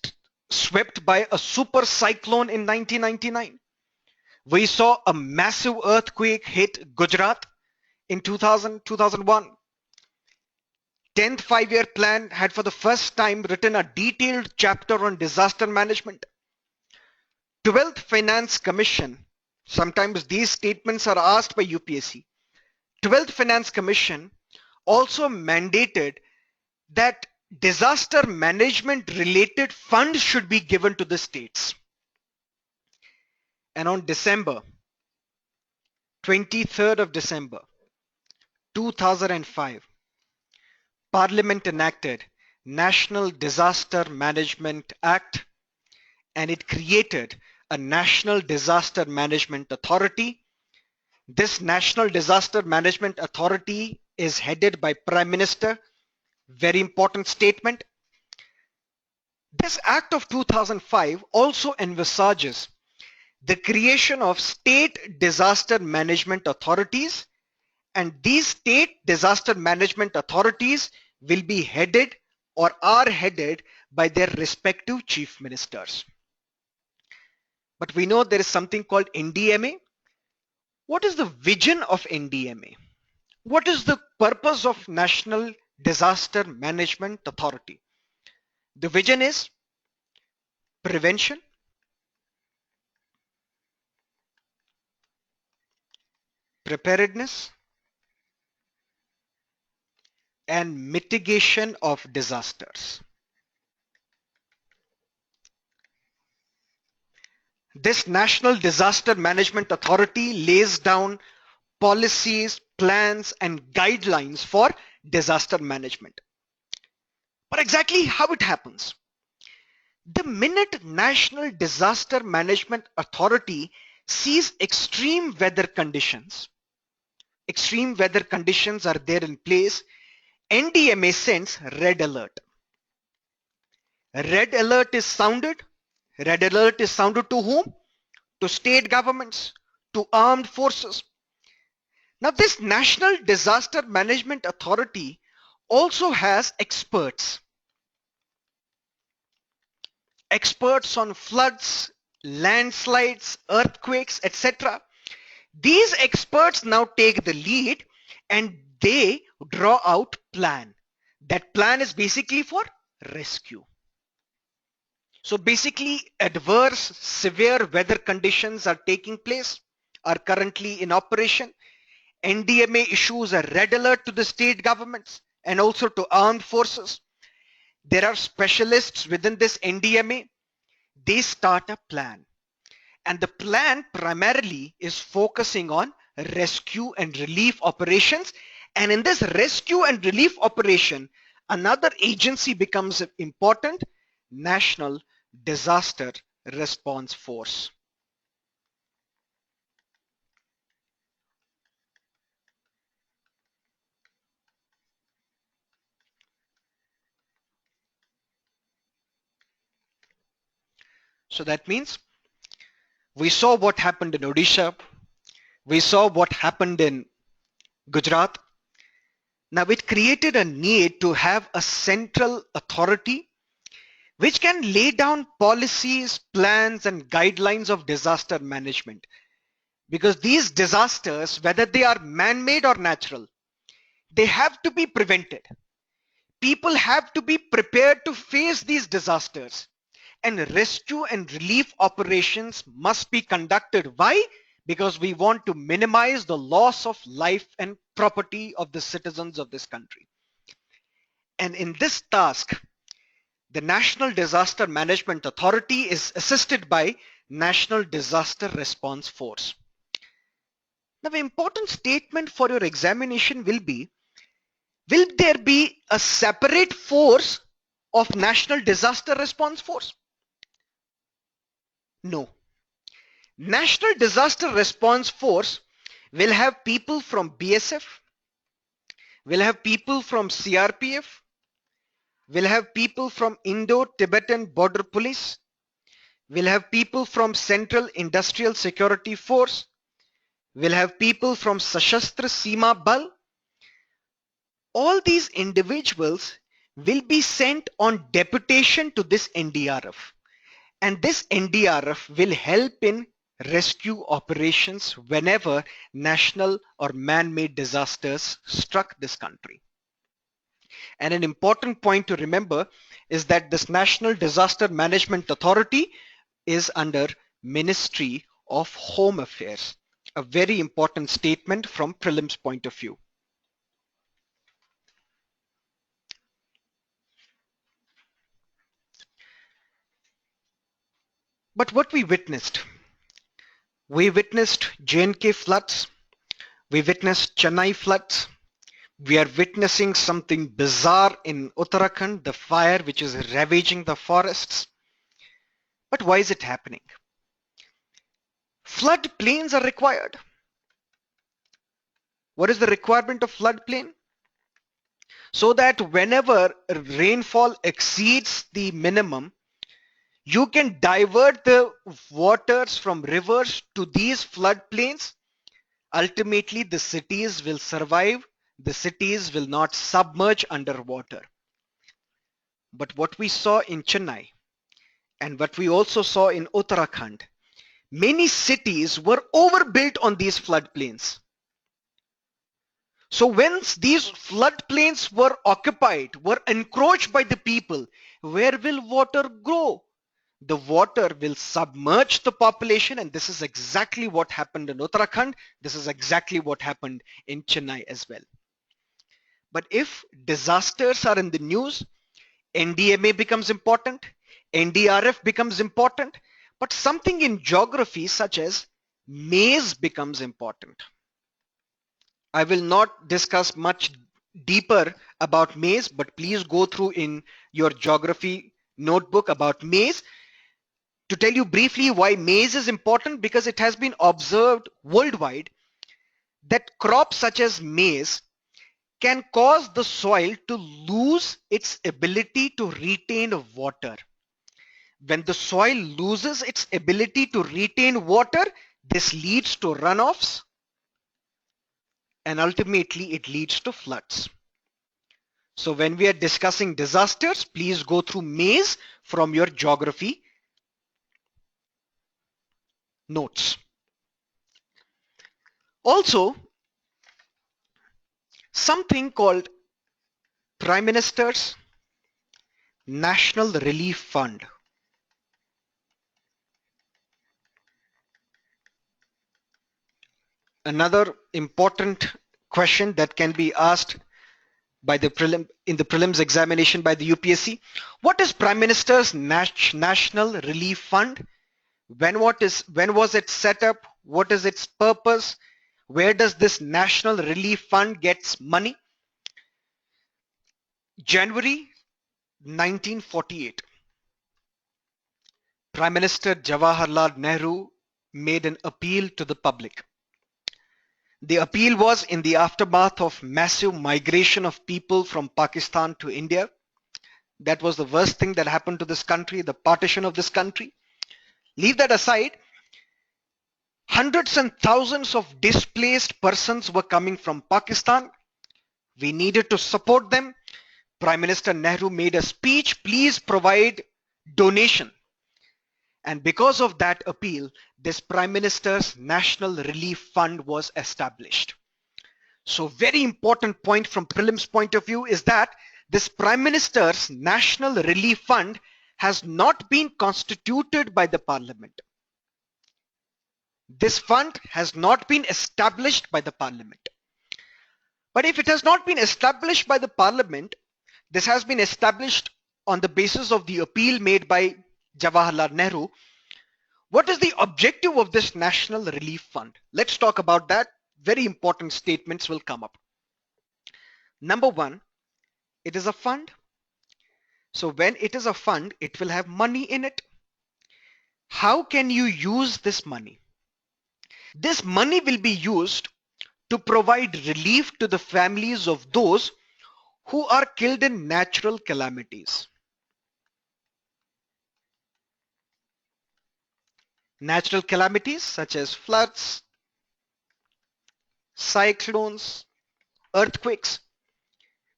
swept by a super cyclone in 1999. We saw a massive earthquake hit Gujarat in 2001. 10th 5-year plan had for the first time written a detailed chapter on disaster management. 12th Finance Commission, sometimes these statements are asked by UPSC. 12th Finance Commission also mandated that disaster management related funds should be given to the states. And on 23rd of December 2005, Parliament enacted National Disaster Management Act, and it created a National Disaster Management Authority. This National Disaster Management Authority is headed by Prime Minister. Very important statement. This Act of 2005 also envisages the creation of state disaster management authorities, and these state disaster management authorities will be headed or are headed by their respective chief ministers. But we know there is something called NDMA. What is the vision of NDMA? What is the purpose of National Disaster Management Authority? The vision is prevention, preparedness, and mitigation of disasters. This National Disaster Management Authority lays down policies, plans, and guidelines for disaster management. But exactly how it happens? The minute National Disaster Management Authority sees extreme weather conditions are there in place, NDMA sends red alert. Red alert is sounded. Red alert is sounded to whom? To state governments, to armed forces. Now this National Disaster Management Authority also has experts. Experts on floods, landslides, earthquakes, etc. These experts now take the lead and they draw out plan. That plan is basically for rescue. So basically adverse severe weather conditions are taking place, are currently in operation. NDMA issues a red alert to the state governments and also to armed forces. There are specialists within this NDMA. They start a plan. And the plan primarily is focusing on rescue and relief operations. And in this rescue and relief operation, another agency becomes important, National Disaster Response Force. So that means we saw what happened in Odisha. We saw what happened in Gujarat. Now it created a need to have a central authority which can lay down policies, plans, and guidelines of disaster management. because these disasters, whether they are man-made or natural, they have to be prevented. People have to be prepared to face these disasters, and rescue and relief operations must be conducted. Why? Because we want to minimize the loss of life and property of the citizens of this country. And in this task, the National Disaster Management Authority is assisted by National Disaster Response Force. Now, an important statement for your examination will be, will there be a separate force of National Disaster Response Force? No. National Disaster Response Force will have people from BSF, will have people from CRPF, will have people from Indo-Tibetan Border Police, will have people from Central Industrial Security Force, will have people from Sashastra Seema Bal. All these individuals will be sent on deputation to this NDRF, and this NDRF will help in rescue operations whenever national or man-made disasters struck this country. And an important point to remember is that this National Disaster Management Authority is under Ministry of Home Affairs. A very important statement from prelims point of view. But what we witnessed J&K floods, we witnessed Chennai floods, we are witnessing something bizarre in Uttarakhand, the fire which is ravaging the forests. But why is it happening? Flood plains are required. What is the requirement of flood plain? So that whenever rainfall exceeds the minimum, you can divert the waters from rivers to these floodplains. Ultimately, the cities will survive. The cities will not submerge underwater. But what we saw in Chennai and what we also saw in Uttarakhand, many cities were overbuilt on these floodplains. So once these floodplains were occupied, were encroached by the people, where will water go? The water will submerge the population, and this is exactly what happened in Uttarakhand. This is exactly what happened in Chennai as well. But if disasters are in the news, NDMA becomes important, NDRF becomes important, but something in geography such as maize becomes important. I will not discuss much deeper about maize, but please go through in your geography notebook about maize. To tell you briefly why maize is important, because it has been observed worldwide that crops such as maize can cause the soil to lose its ability to retain water. When the soil loses its ability to retain water, this leads to runoffs, and ultimately it leads to floods. So when we are discussing disasters, please go through maize from your geography notes. Also, something called Prime Minister's National Relief Fund. Another important question that can be asked by the in the prelims examination by the UPSC. What is Prime Minister's National Relief Fund? When was it set up? What is its purpose? Where does this National Relief Fund gets money? January 1948. Prime Minister Jawaharlal Nehru made an appeal to the public. The appeal was in the aftermath of massive migration of people from Pakistan to India. That was the worst thing that happened to this country, the partition of this country. Leave that aside. Hundreds and thousands of displaced persons were coming from Pakistan. We needed to support them. Prime Minister Nehru made a speech, please provide donation. And because of that appeal, this Prime Minister's National Relief Fund was established. So very important point from prelims point of view is that this Prime Minister's National Relief Fund has not been constituted by the Parliament. This fund has not been established by the Parliament. But if it has not been established by the Parliament, this has been established on the basis of the appeal made by Jawaharlal Nehru. What is the objective of this National Relief Fund? Let's talk about that. Very important statements will come up. Number one, it is a fund. So when it is a fund, it will have money in it. How can you use this money? This money will be used to provide relief to the families of those who are killed in natural calamities. Natural calamities such as floods, cyclones, earthquakes.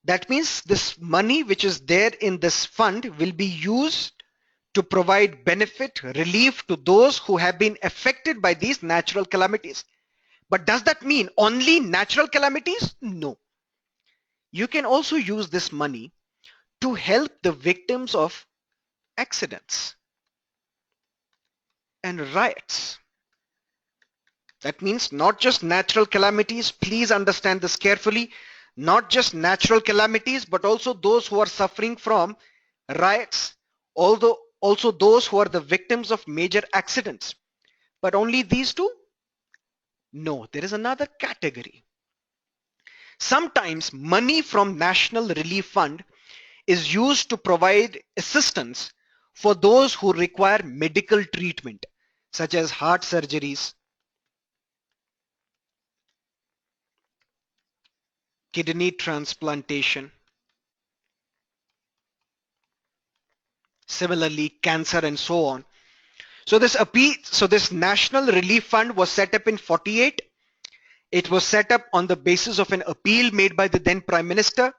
That means this money which is there in this fund will be used to provide benefit, relief to those who have been affected by these natural calamities. But does that mean only natural calamities? No. You can also use this money to help the victims of accidents and riots. That means not just natural calamities, please understand this carefully, not just natural calamities, but also those who are suffering from riots, although also those who are the victims of major accidents. But only these two? No, there is another category. Sometimes money from National Relief Fund is used to provide assistance for those who require medical treatment, such as heart surgeries, kidney transplantation, similarly cancer and so on. So this National Relief Fund was set up in 48. It was set up on the basis of an appeal made by the then Prime Minister.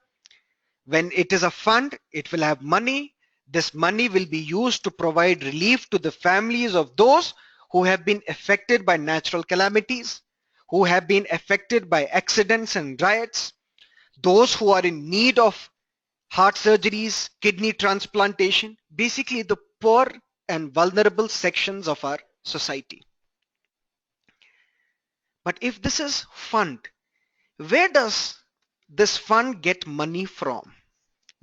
When it is a fund, it will have money. This money will be used to provide relief to the families of those who have been affected by natural calamities, who have been affected by accidents and riots, those who are in need of heart surgeries, kidney transplantation, basically the poor and vulnerable sections of our society. But if this is fund, where does this fund get money from?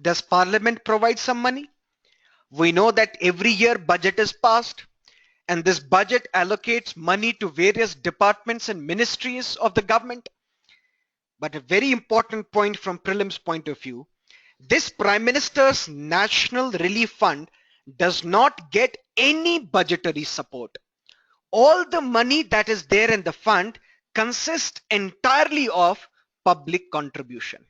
Does Parliament provide some money? We know that every year budget is passed and this budget allocates money to various departments and ministries of the government. But a very important point from prelims point of view, this Prime Minister's National Relief Fund does not get any budgetary support. All the money that is there in the fund consists entirely of public contribution.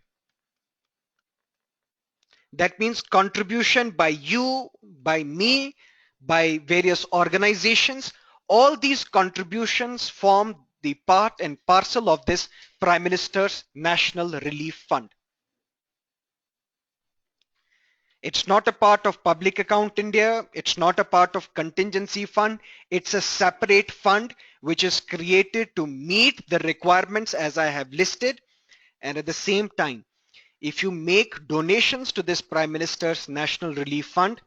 That means contribution by you, by me, by various organizations. All these contributions form the part and parcel of this Prime Minister's National Relief Fund. It's not a part of Public Account India. It's not a part of contingency fund. It's a separate fund which is created to meet the requirements as I have listed. And at the same time, if you make donations to this Prime Minister's National Relief Fund,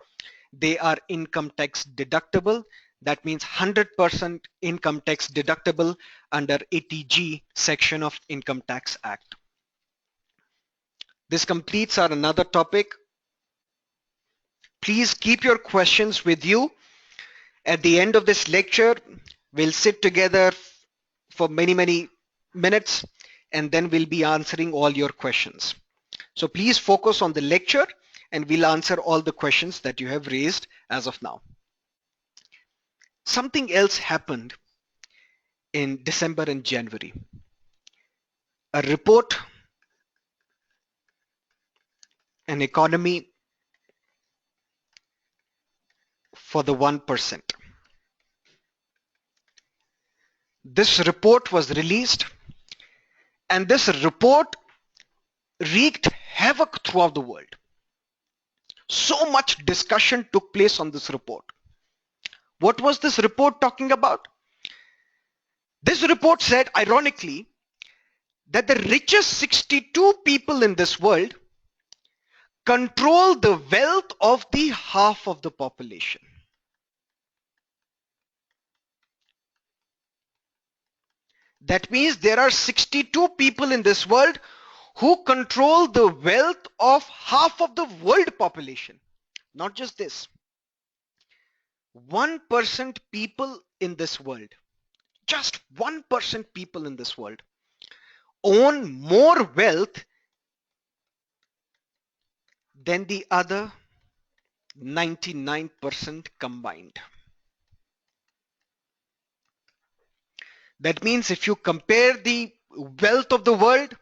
they are income tax deductible. That means 100% income tax deductible under 80G section of Income Tax Act. This completes our another topic. Please keep your questions with you. At the end of this lecture, we'll sit together for many minutes and then we'll be answering all your questions. So please focus on the lecture and we'll answer all the questions that you have raised as of now. Something else happened in December and January. A report, an economy for the 1%. This report was released and this report wreaked havoc throughout the world. So much discussion took place on this report. What was this report talking about? This report said, ironically, that the richest 62 people in this world control the wealth of the half of the population. That means there are 62 people in this world who control the wealth of half of the world population. Not just this. 1% people in this world, just 1% people in this world own more wealth than the other 99% combined. That means if you compare the wealth of the world,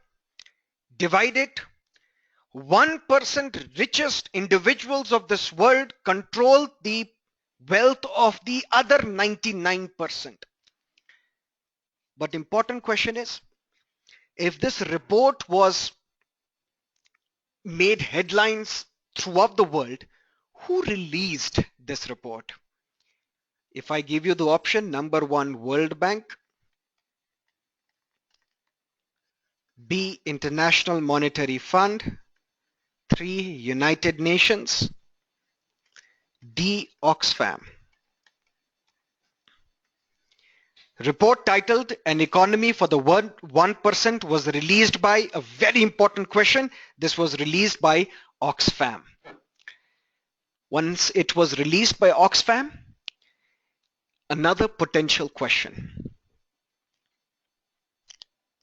divide it, 1% richest individuals of this world control the wealth of the other 99%. But important question is, if this report was made headlines throughout the world, who released this report? If I give you the option, number 1, World Bank, B, International Monetary Fund, 3, United Nations, D, Oxfam. Report titled An Economy for the 1% was released by, a very important question, this was released by Oxfam. Once it was released by Oxfam, another potential question.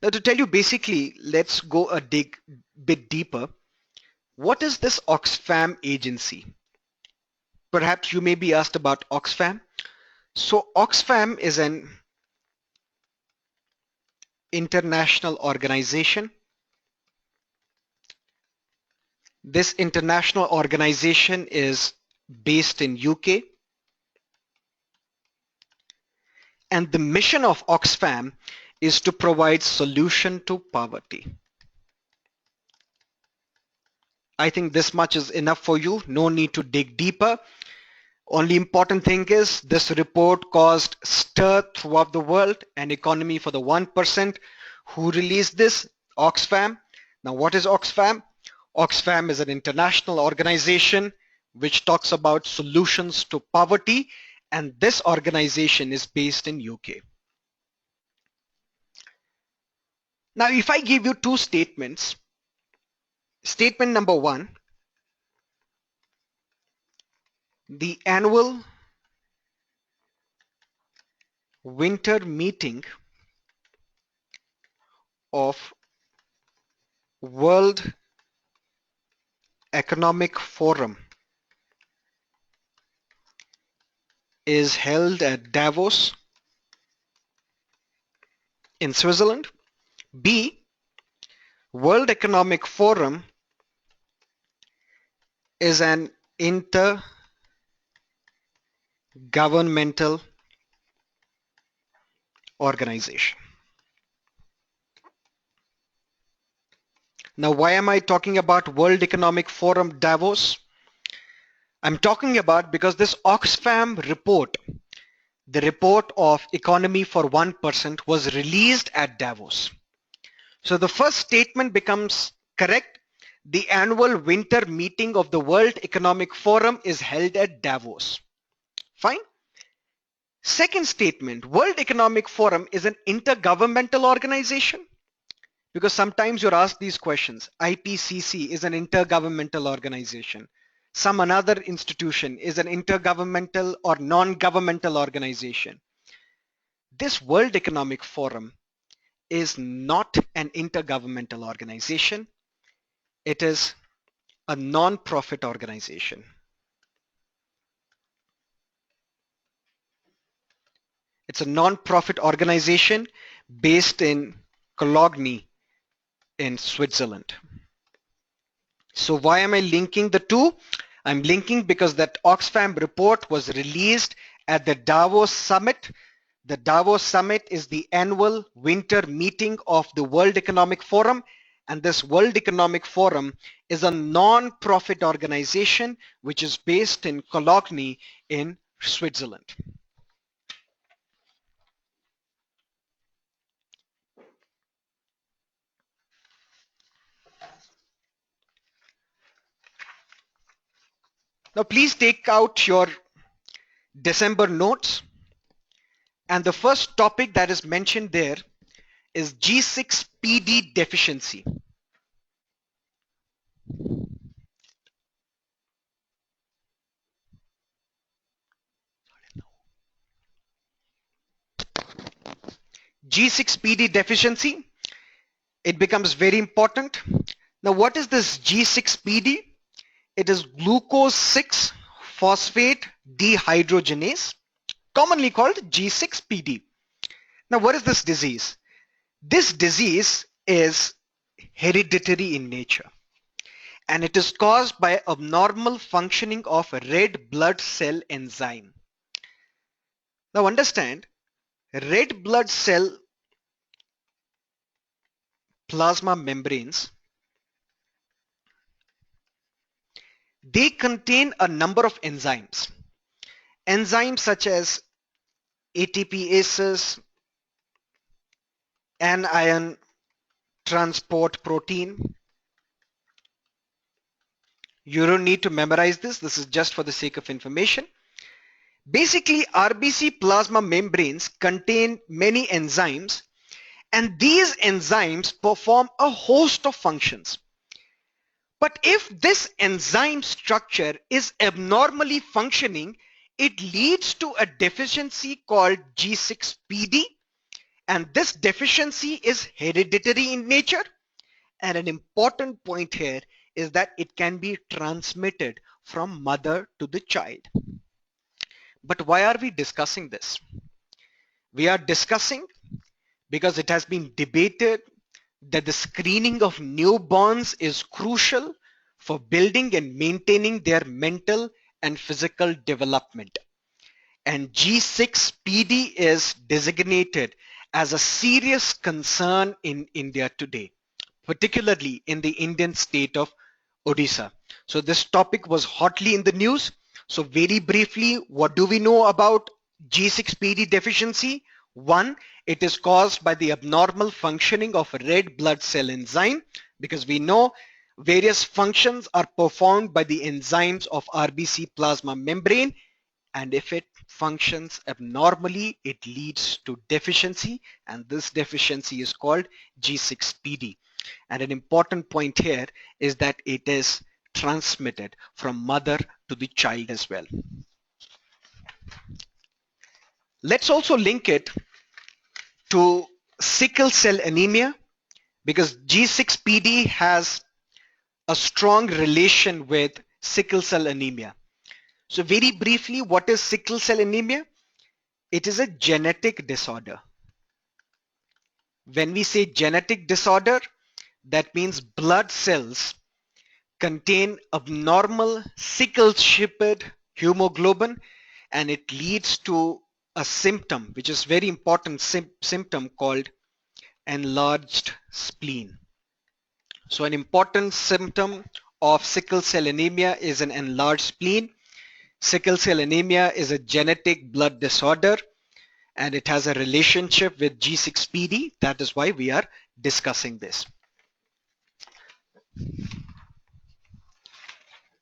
Now to tell you basically, let's go a bit deeper. What is this Oxfam agency? Perhaps you may be asked about Oxfam. So Oxfam is an international organization. This international organization is based in UK. And the mission of Oxfam is to provide solution to poverty. I think this much is enough for you. No need to dig deeper. Only important thing is this report caused stir throughout the world. An economy for the 1%. Who released this? Oxfam. Now what is Oxfam? Oxfam is an international organization which talks about solutions to poverty, and this organization is based in UK. Now if I give you two statements, statement number 1, the annual winter meeting of World Economic Forum is held at Davos in Switzerland. B, World Economic Forum is an intergovernmental organization. Now, why am I talking about World Economic Forum Davos? I'm talking about because this Oxfam report, the report of Economy for 1%, was released at Davos. So the first statement becomes correct. The annual winter meeting of the World Economic Forum is held at Davos. Fine. Second statement, World Economic Forum is an intergovernmental organization. Because sometimes you're asked these questions. IPCC is an intergovernmental organization. Some another institution is an intergovernmental or non-governmental organization. This World Economic Forum is not an intergovernmental organization. It is a non-profit organization. It's a non-profit organization based in Cologne in Switzerland. So why am I linking the two? I'm linking because that Oxfam report was released at the Davos Summit. The Davos Summit is the annual winter meeting of the World Economic Forum, and this World Economic Forum is a non-profit organization which is based in Cologne in Switzerland. Now please take out your December notes, and the first topic that is mentioned there is G6PD deficiency. G6PD deficiency, it becomes very important. Now what is this G6PD? It is glucose 6 phosphate dehydrogenase, commonly called G6PD. Now what is this disease? This disease is hereditary in nature, and it is caused by abnormal functioning of a red blood cell enzyme. Now understand, red blood cell plasma membranes, they contain a number of enzymes. Enzymes such as ATPases, anion transport protein. You don't need to memorize this. This is just for the sake of information. Basically, RBC plasma membranes contain many enzymes, and these enzymes perform a host of functions. But if this enzyme structure is abnormally functioning, it leads to a deficiency called G6PD, and this deficiency is hereditary in nature. And an important point here is that it can be transmitted from mother to the child. But why are we discussing this? We are discussing because it has been debated that the screening of newborns is crucial for building and maintaining their mental and physical development. And G6PD is designated as a serious concern in India today, particularly in the Indian state of Odisha. So this topic was hotly in the news. So very briefly, what do we know about G6PD deficiency? One, it is caused by the abnormal functioning of a red blood cell enzyme, because we know various functions are performed by the enzymes of RBC plasma membrane, and if it functions abnormally, it leads to deficiency, and this deficiency is called G6PD. And an important point here is that it is transmitted from mother to the child as well. Let's also link it to sickle cell anemia, because G6PD has a strong relation with sickle cell anemia. So very briefly, what is sickle cell anemia? It is a genetic disorder. When we say genetic disorder, that means blood cells contain abnormal sickle-shaped hemoglobin, and it leads to a symptom, which is very important symptom called enlarged spleen. So an important symptom of sickle cell anemia is an enlarged spleen. Sickle cell anemia is a genetic blood disorder, and it has a relationship with G6PD. That is why we are discussing this.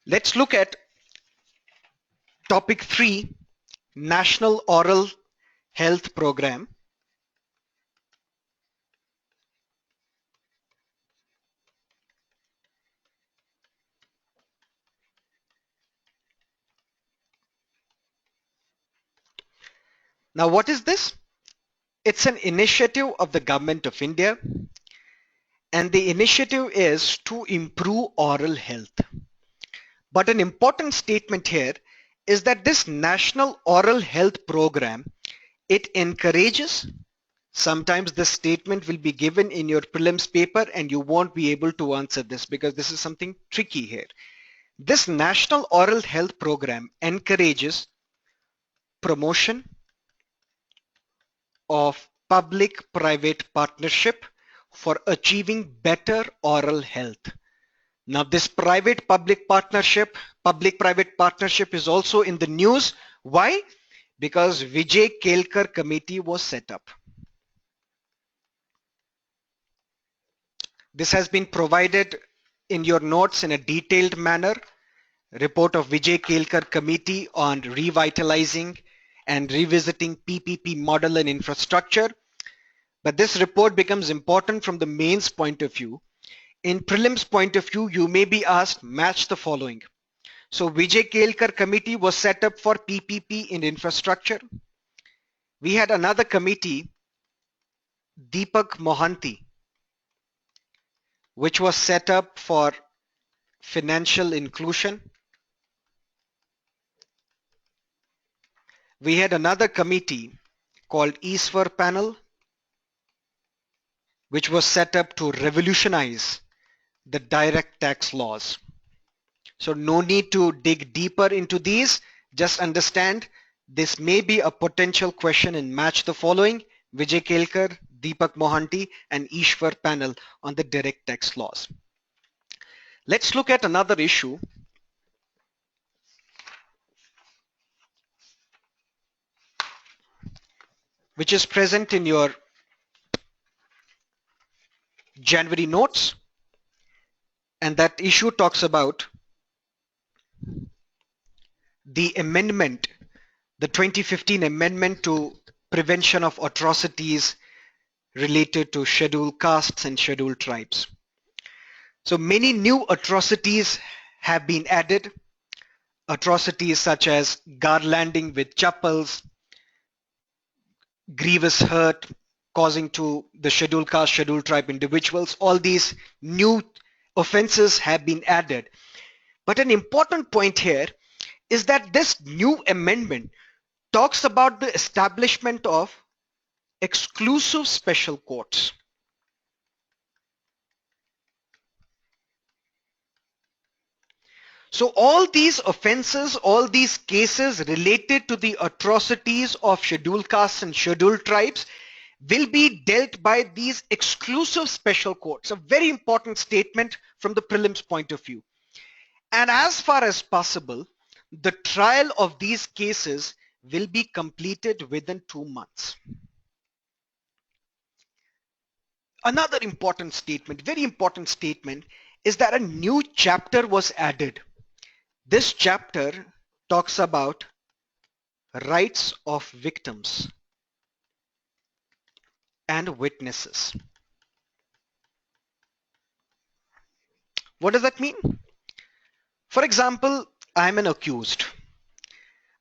Let's look at topic 3, National Oral Health Program. Now, what is this? It's an initiative of the Government of India, and the initiative is to improve oral health. But an important statement here is that this National Oral Health Program, it encourages, sometimes the statement will be given in your prelims paper and you won't be able to answer this because this is something tricky here. This National Oral Health Program encourages promotion of public-private partnership for achieving better oral health. Now this private-public partnership, public-private partnership is also in the news. Why? Because Vijay Kelkar committee was set up. This has been provided in your notes in a detailed manner. report of Vijay Kelkar Committee on Revitalizing and Revisiting PPP Model and Infrastructure. But this report becomes important from the mains point of view. In prelims point of view, you may be asked, match the following. So Vijay Kelkar Committee was set up for PPP in infrastructure. We had another committee, Deepak Mohanty, which was set up for financial inclusion. We had another committee called Eastward Panel, which was set up to revolutionize the direct tax laws. So no need to dig deeper into these, just understand this may be a potential question and match the following: Vijay Kelkar, Deepak Mohanty and Eastward Panel on the direct tax laws. Let's look at another issue, which is present in your January notes, and that issue talks about the amendment, the 2015 amendment to prevention of atrocities related to scheduled castes and scheduled tribes. So many new atrocities have been added, atrocities such as garlanding with chappals, grievous hurt causing to the scheduled caste, scheduled tribe individuals. All these new offenses have been added. But an important point here is that this new amendment talks about the establishment of exclusive special courts. So all these offenses, all these cases related to the atrocities of scheduled castes and scheduled tribes will be dealt by these exclusive special courts. A very important statement from the prelims point of view. And as far as possible, the trial of these cases will be completed within 2 months. Another important statement, very important statement, is that a new chapter was added. This chapter talks about rights of victims and witnesses. What does that mean? For example, I'm an accused.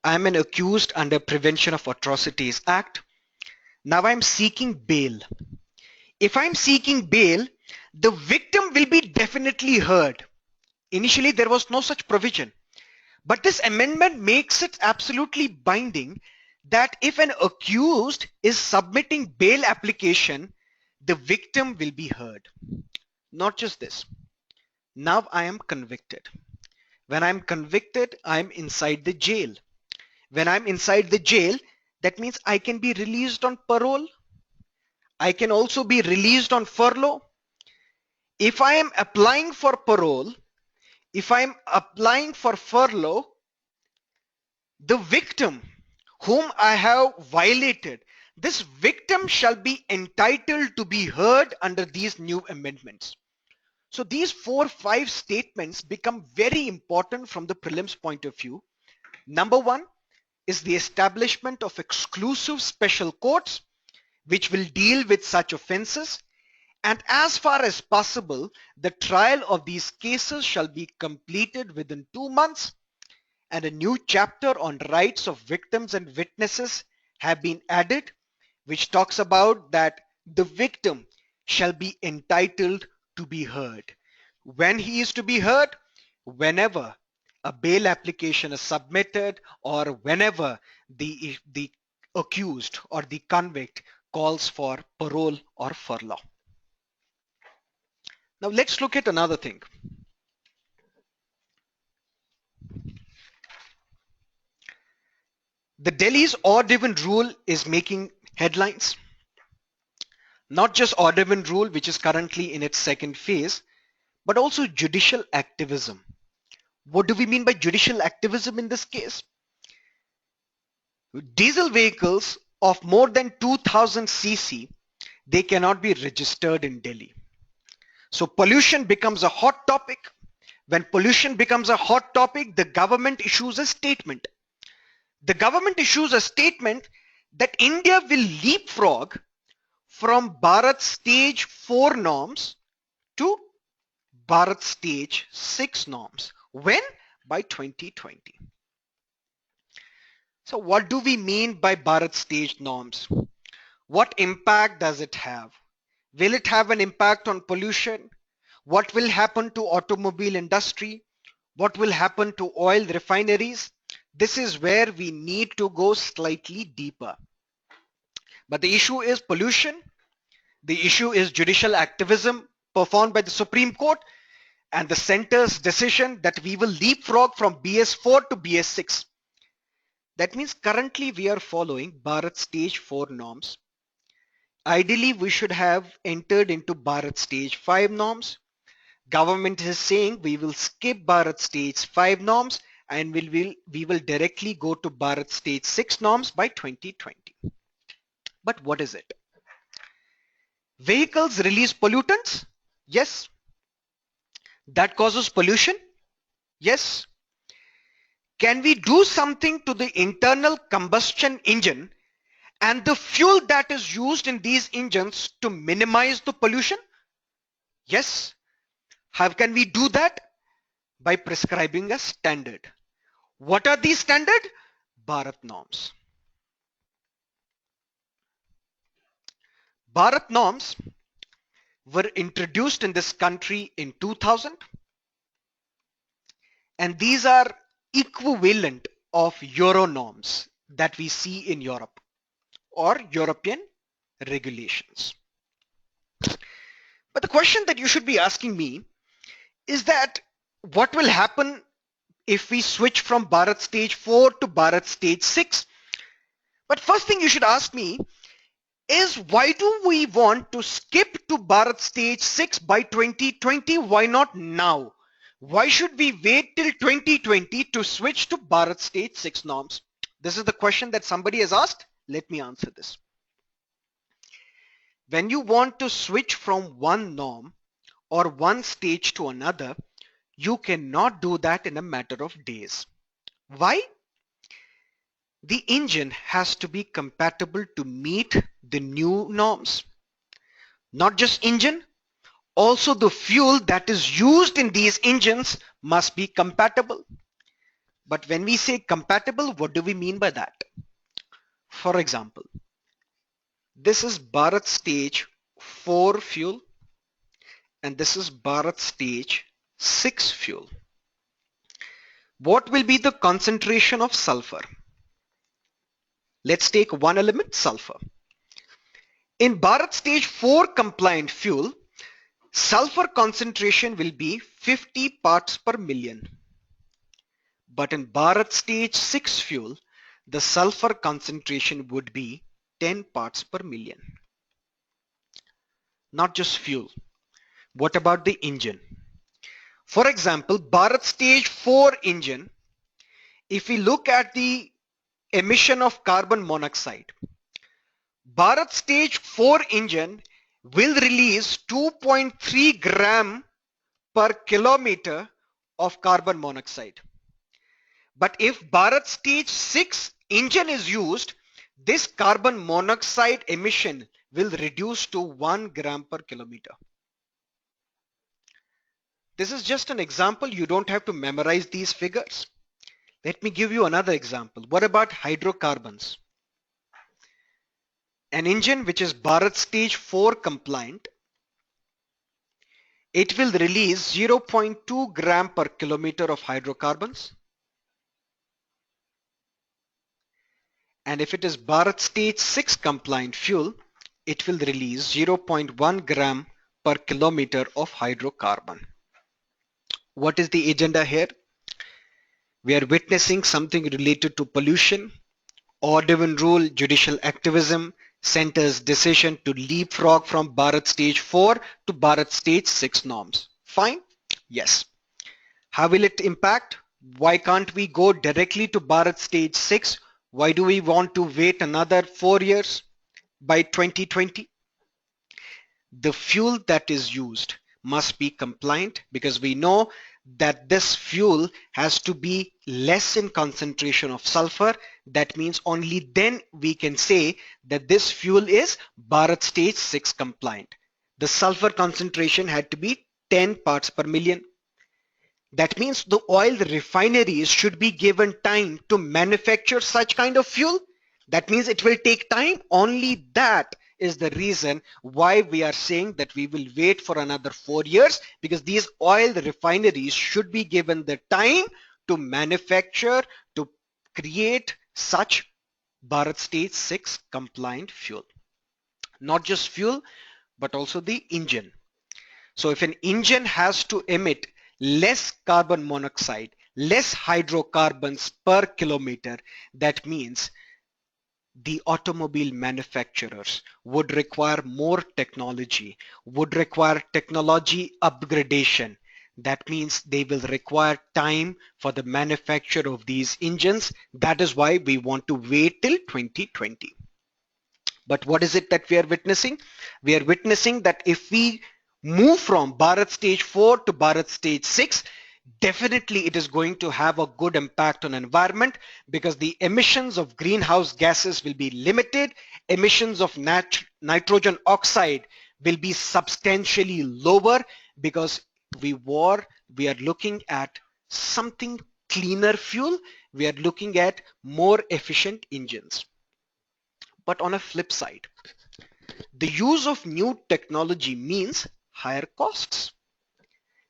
I'm an accused under Prevention of Atrocities Act. Now I'm seeking bail. If I'm seeking bail, the victim will be definitely heard. Initially, there was no such provision. But this amendment makes it absolutely binding that if an accused is submitting bail application, the victim will be heard. Not just this. Now I am convicted. When I'm convicted, I'm inside the jail. When I'm inside the jail, that means I can be released on parole. I can also be released on furlough. If I am applying for parole, if I'm applying for furlough, the victim whom I have violated, this victim shall be entitled to be heard under these new amendments. So these 4-5 statements become very important from the prelims point of view. Number one is the establishment of exclusive special courts which will deal with such offenses. And as far as possible, the trial of these cases shall be completed within 2 months, and a new chapter on rights of victims and witnesses have been added, which talks about that the victim shall be entitled to be heard. When he is to be heard? Whenever a bail application is submitted or whenever the accused or the convict calls for parole or furlough. Now let's look at another thing. The Delhi's odd-even rule is making headlines. Not just odd-even rule, which is currently in its second phase, but also judicial activism. What do we mean by judicial activism in this case? Diesel vehicles of more than 2000 cc, they cannot be registered in Delhi. So pollution becomes a hot topic. When pollution becomes a hot topic, the government issues a statement. The government issues a statement that India will leapfrog from Bharat Stage 4 norms to Bharat Stage 6 norms. When? By 2020. So what do we mean by Bharat Stage norms? What impact does it have? Will it have an impact on pollution? What will happen to automobile industry? What will happen to oil refineries? This is where we need to go slightly deeper. But the issue is pollution. The issue is judicial activism performed by the Supreme Court and the center's decision that we will leapfrog from BS4 to BS6. That means currently we are following Bharat Stage 4 norms. Ideally, we should have entered into Bharat Stage 5 norms. Government is saying we will skip Bharat Stage 5 norms and we will directly go to Bharat Stage 6 norms by 2020. But what is it? Vehicles release pollutants? Yes. That causes pollution? Yes. Can we do something to the internal combustion engine and the fuel that is used in these engines to minimize the pollution? Yes. How can we do that? By prescribing a standard. What are these standards? Bharat norms. Bharat norms were introduced in this country in 2000, and these are equivalent of Euro norms that we see in Europe or European regulations. But the question that you should be asking me is that what will happen if we switch from Bharat Stage 4 to Bharat Stage 6? But first thing you should ask me is, why do we want to skip to Bharat Stage 6 by 2020? Why not now? Why should we wait till 2020 to switch to Bharat Stage 6 norms? This is the question that somebody has asked. Let me answer this. When you want to switch from one norm or one stage to another, you cannot do that in a matter of days. Why? The engine has to be compatible to meet the new norms. Not just engine, also the fuel that is used in these engines must be compatible. But when we say compatible, what do we mean by that? For example, this is Bharat Stage 4 fuel and this is Bharat Stage 6 fuel. What will be the concentration of sulfur? Let's take one element, sulfur. In Bharat Stage 4 compliant fuel, sulfur concentration will be 50 parts per million. But in Bharat Stage 6 fuel, the sulfur concentration would be 10 parts per million. Not just fuel. What about the engine? For example, Bharat Stage 4 engine, if we look at the emission of carbon monoxide, Bharat Stage 4 engine will release 2.3 gram per kilometer of carbon monoxide. But if Bharat Stage 6 engine is used, this carbon monoxide emission will reduce to 1 gram per kilometer. This is just an example. You don't have to memorize these figures. Let me give you another example. What about hydrocarbons? An engine which is Bharat Stage 4 compliant, it will release 0.2 gram per kilometer of hydrocarbons. And if it is Bharat Stage 6 compliant fuel, it will release 0.1 gram per kilometer of hydrocarbon. What is the agenda here? We are witnessing something related to pollution, odd even rule, judicial activism, center's decision to leapfrog from Bharat Stage 4 to Bharat Stage 6 norms. Fine? Yes. How will it impact? Why can't we go directly to Bharat Stage 6? Why do we want to wait another 4 years by 2020? The fuel that is used must be compliant, because we know that this fuel has to be less in concentration of sulfur. That means only then we can say that this fuel is Bharat Stage 6 compliant. The sulfur concentration had to be 10 parts per million. That means the oil refineries should be given time to manufacture such kind of fuel. That means it will take time. Only that is the reason why we are saying that we will wait for another 4 years, because these oil refineries should be given the time to manufacture, to create such Bharat Stage 6 compliant fuel. Not just fuel, but also the engine. So if an engine has to emit less carbon monoxide, less hydrocarbons per kilometer, that means the automobile manufacturers would require more technology, would require technology upgradation. That means they will require time for the manufacture of these engines. That is why we want to wait till 2020. But what is it that we are witnessing? We are witnessing that if we move from Bharat Stage 4 to Bharat Stage 6, definitely it is going to have a good impact on environment, because the emissions of greenhouse gases will be limited. Emissions of nitrogen oxide will be substantially lower, because we are looking at something cleaner fuel. We are looking at more efficient engines. But on a flip side, the use of new technology means higher costs.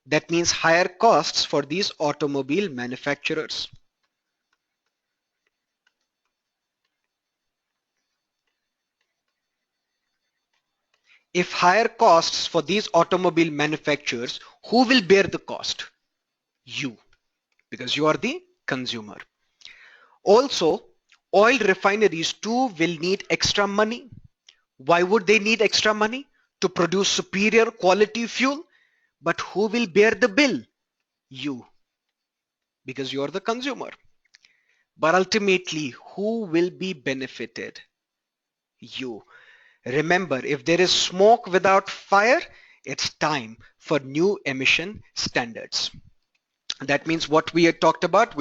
That means higher costs for these automobile manufacturers. If higher costs for these automobile manufacturers, who will bear the cost? You, because you are the consumer. Also, oil refineries too will need extra money. Why would they need extra money? To produce superior quality fuel. But who will bear the bill? You, because you are the consumer. But ultimately, who will be benefited? You. Remember, if there is smoke without fire, it's time for new emission standards. That means what we talked about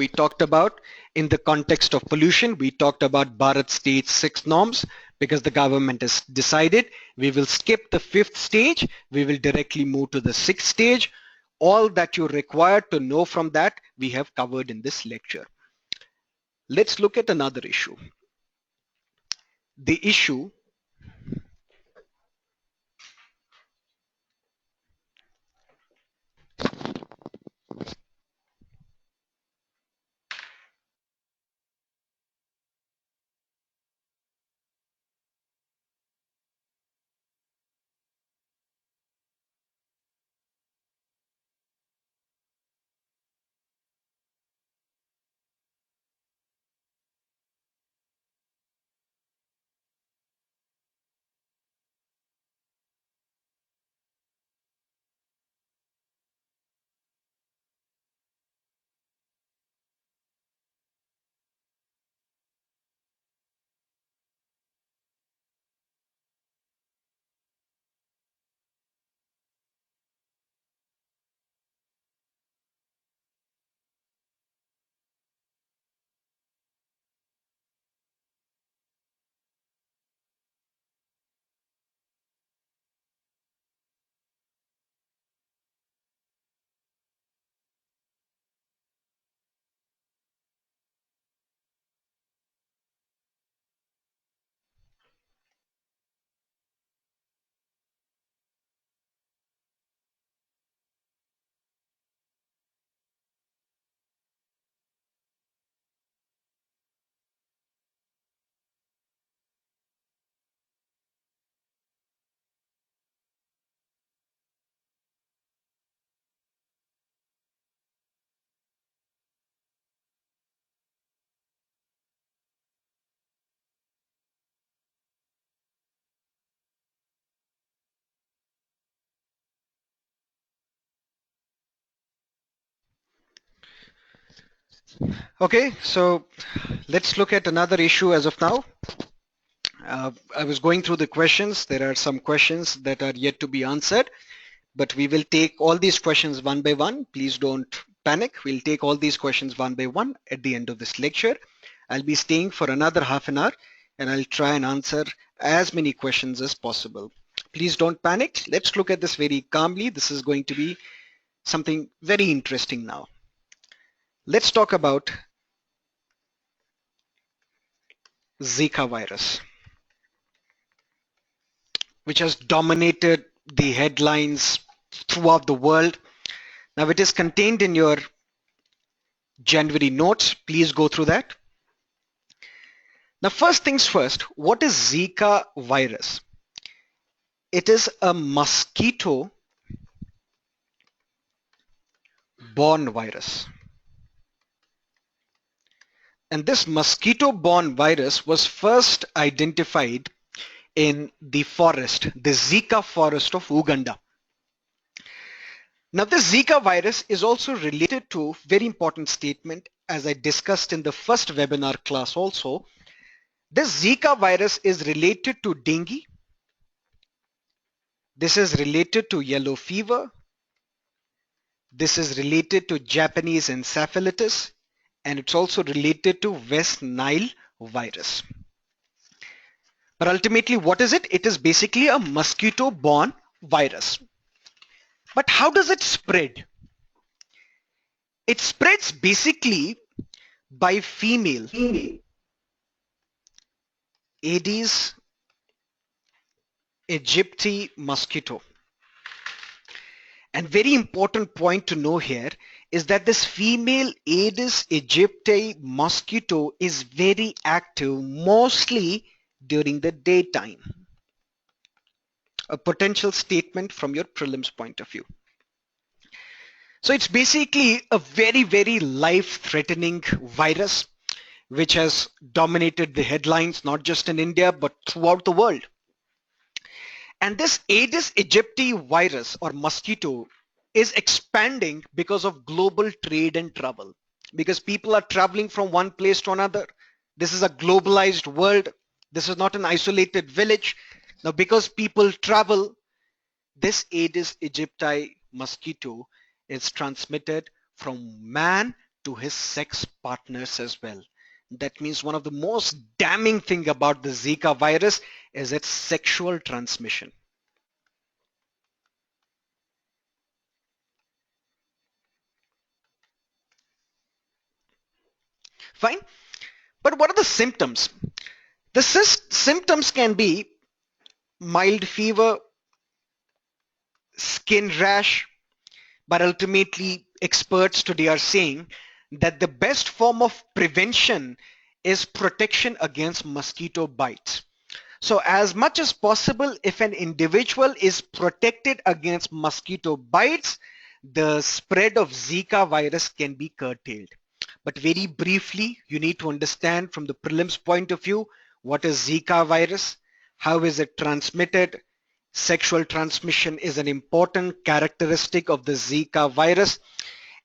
in the context of pollution, we talked about Bharat Stage 6 norms, because the government has decided we will skip the 5th stage, we will directly move to the 6th stage. All that you require to know from that, we have covered in this lecture. Let's look at another issue. The issue Okay, so let's look at another issue as of now. I was going through the questions. There are some questions that are yet to be answered. but we will take all these questions one by one. Please don't panic. We'll take all these questions one by one at the end of this lecture. I'll be staying for another half an hour and I'll try and answer as many questions as possible. Please don't panic. Let's look at this very calmly. This is going to be something very interesting now. Let's talk about Zika virus, which has dominated the headlines throughout the world. Now it is contained in your January notes. Please go through that. Now first things first, what is Zika virus? It is a mosquito-borne virus. And this mosquito-borne virus was first identified in the forest, the Zika forest of Uganda. Now this Zika virus is also related to very important statement, as I discussed in the first webinar class also. This Zika virus is related to dengue. This is related to yellow fever. This is related to Japanese encephalitis, and it's also related to West Nile virus. But ultimately, what is it? It is basically a mosquito-borne virus. But how does it spread? It spreads basically by female Aedes aegypti mosquito. And very important point to know here is that this female Aedes aegypti mosquito is very active, mostly during the daytime. A potential statement from your prelims point of view. So it's basically a very, very life-threatening virus which has dominated the headlines, not just in India, but throughout the world. And this Aedes aegypti virus or mosquito is expanding because of global trade and travel, because people are traveling from one place to another. This is a globalized world. This is not an isolated village. Now, because people travel, this Aedes aegypti mosquito is transmitted from man to his sex partners as well. That means one of the most damning thing about the Zika virus is its sexual transmission. Fine. But what are the symptoms? The symptoms can be mild fever, skin rash, but ultimately experts today are saying that the best form of prevention is protection against mosquito bites. So as much as possible, if an individual is protected against mosquito bites, the spread of Zika virus can be curtailed. But very briefly, you need to understand from the prelims point of view, what is Zika virus? How is it transmitted? Sexual transmission is an important characteristic of the Zika virus,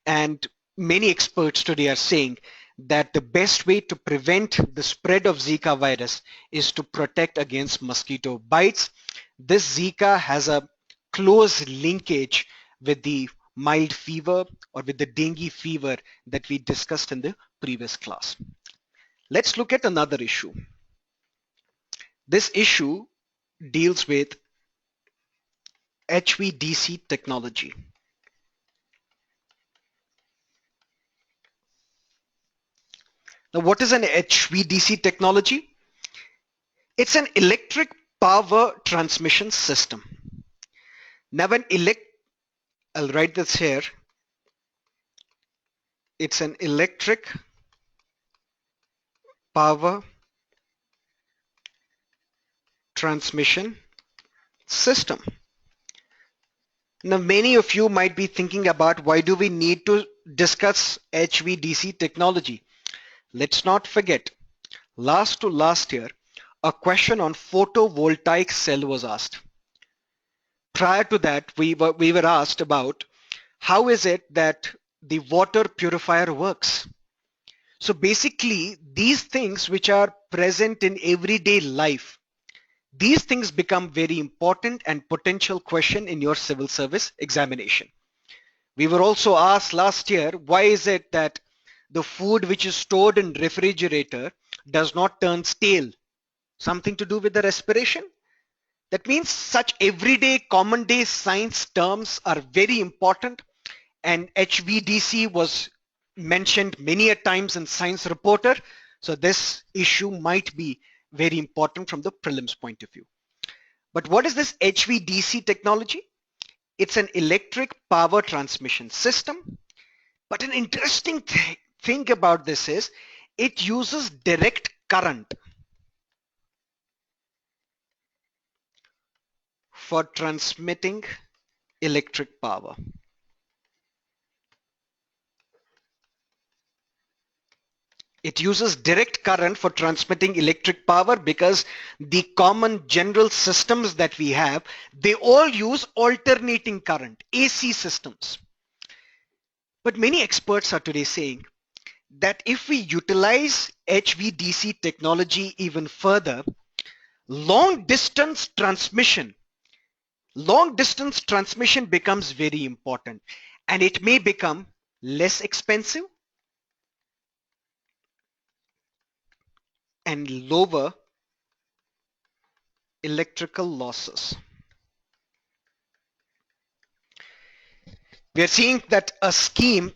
and many experts today are saying that the best way to prevent the spread of Zika virus is to protect against mosquito bites. This Zika has a close linkage with the mild fever or with the dengue fever that we discussed in the previous class. Let's look at another issue. This issue deals with HVDC technology. Now, what is an HVDC technology? It's an electric power transmission system. Now, I'll write this here. It's an electric power transmission system. Now, many of you might be thinking about why do we need to discuss HVDC technology? Let's not forget, last year, a question on photovoltaic cell was asked. Prior to that, we were asked about how is it that the water purifier works. So basically, these things which are present in everyday life, these things become very important and potential question in your civil service examination. We were also asked last year, why is it that the food which is stored in refrigerator does not turn stale? Something to do with the respiration? That means such everyday common day science terms are very important, and HVDC was mentioned many a times in Science Reporter. So this issue might be very important from the prelims point of view. But what is this HVDC technology? It's an electric power transmission system. But an interesting thing about this is it uses direct current for transmitting electric power. It uses direct current for transmitting electric power because the common general systems that we have, they all use alternating current, AC systems. But many experts are today saying that if we utilize HVDC technology even further, long distance transmission becomes very important, and it may become less expensive and lower electrical losses. We are seeing that a scheme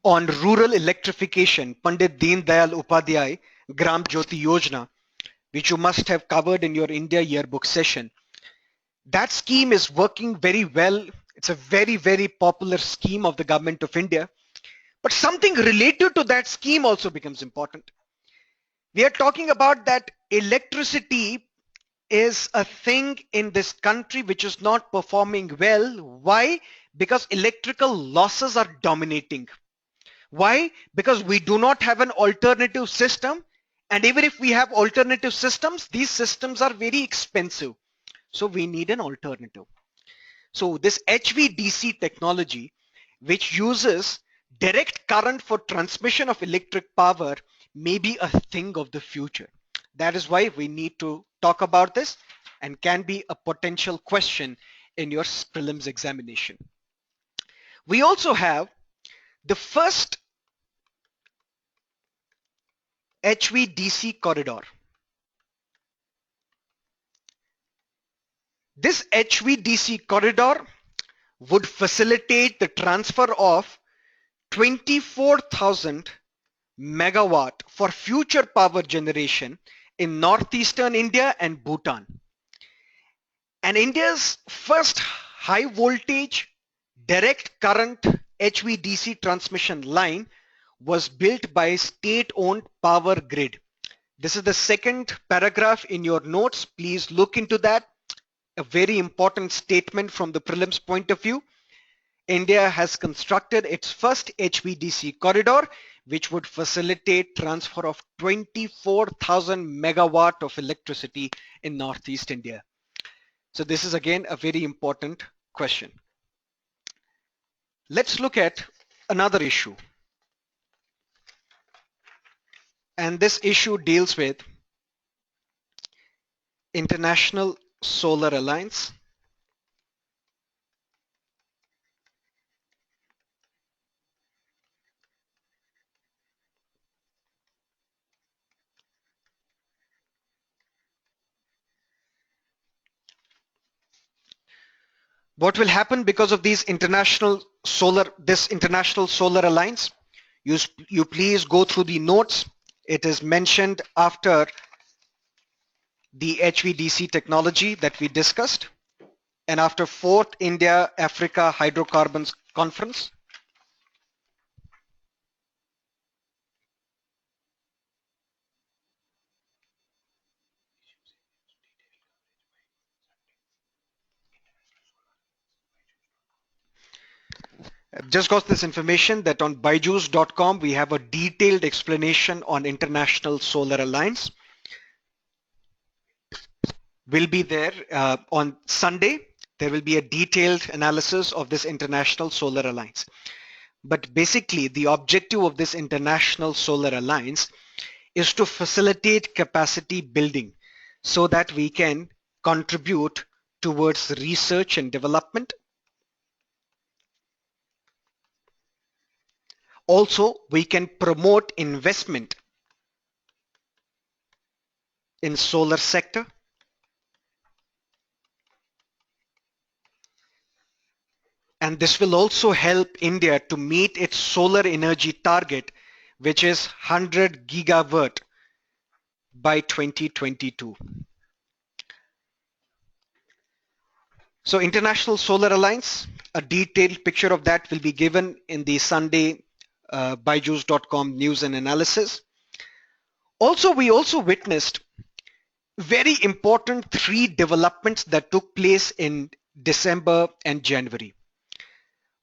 on rural electrification, Pandit Deen Dayal Upadhyay Gram Jyoti Yojana, which you must have covered in your India yearbook session. That scheme is working very well. It's a very, very popular scheme of the government of India. But something related to that scheme also becomes important. We are talking about that electricity is a thing in this country which is not performing well. Why? Because electrical losses are dominating. Why? Because we do not have an alternative system, and even if we have alternative systems, these systems are very expensive. So we need an alternative. So this HVDC technology, which uses direct current for transmission of electric power, may be a thing of the future. That is why we need to talk about this and can be a potential question in your prelims examination. We also have the first HVDC corridor. This HVDC corridor would facilitate the transfer of 24,000 megawatt for future power generation in northeastern India and Bhutan. And India's first high voltage direct current HVDC transmission line was built by state-owned Power Grid. This is the second paragraph in your notes. Please look into that. A very important statement from the prelims point of view. India has constructed its first HVDC corridor, which would facilitate transfer of 24,000 megawatt of electricity in Northeast India. So this is again a very important question. Let's look at another issue. And this issue deals with International Solar Alliance. What will happen because of these international solar alliance? You please go through the notes. It is mentioned after the HVDC technology that we discussed and after 4th India Africa Hydrocarbons Conference. Just got this information that on byju's.com we have a detailed explanation on International Solar Alliance. Will be there on Sunday. There will be a detailed analysis of this International Solar Alliance. But basically the objective of this International Solar Alliance is to facilitate capacity building so that we can contribute towards research and development. Also, we can promote investment in solar sector. And this will also help India to meet its solar energy target, which is 100 gigawatt by 2022. So International Solar Alliance, a detailed picture of that will be given in the Sunday byju's.com news and analysis. Also, we also witnessed very important 3 developments that took place in December and January.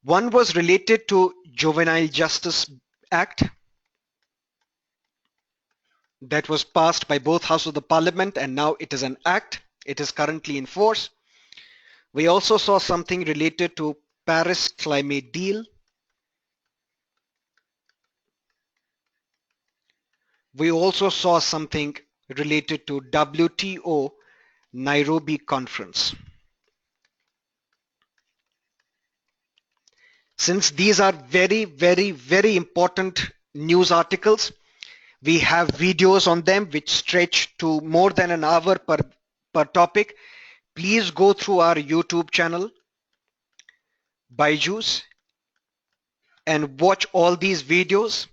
One was related to Juvenile Justice Act that was passed by both houses of the parliament, and now it is an act. It is currently in force. We also saw something related to Paris Climate Deal. We also saw something related to WTO Nairobi Conference. Since these are very, very, very important news articles, we have videos on them which stretch to more than an hour per topic. Please go through our YouTube channel, Byju's, and watch all these videos.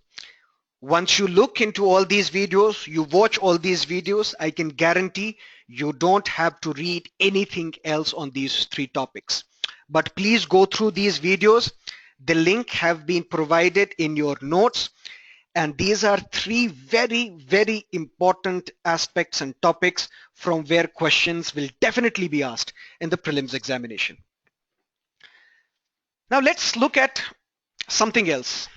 Once you look into all these videos, you watch all these videos, I can guarantee you don't have to read anything else on these 3 topics. But please go through these videos. The link have been provided in your notes. And these are 3 very, very important aspects and topics from where questions will definitely be asked in the prelims examination. Now let's look at something else.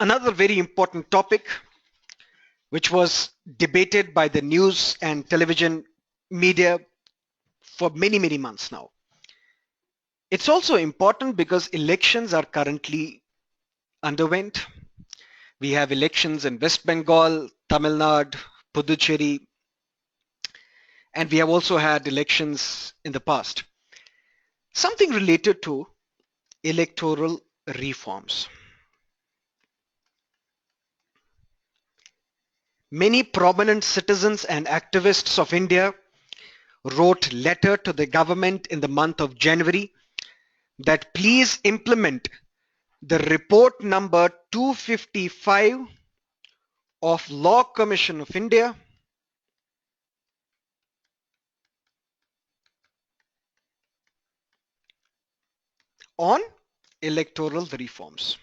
Another very important topic which was debated by the news and television media for many, many months now. It's also important because elections are currently underwent. We have elections in West Bengal, Tamil Nadu, Puducherry, and we have also had elections in the past. Something related to electoral reforms. Many prominent citizens and activists of India wrote letter to the government in the month of January that please implement the report number 255 of Law Commission of India on electoral reforms.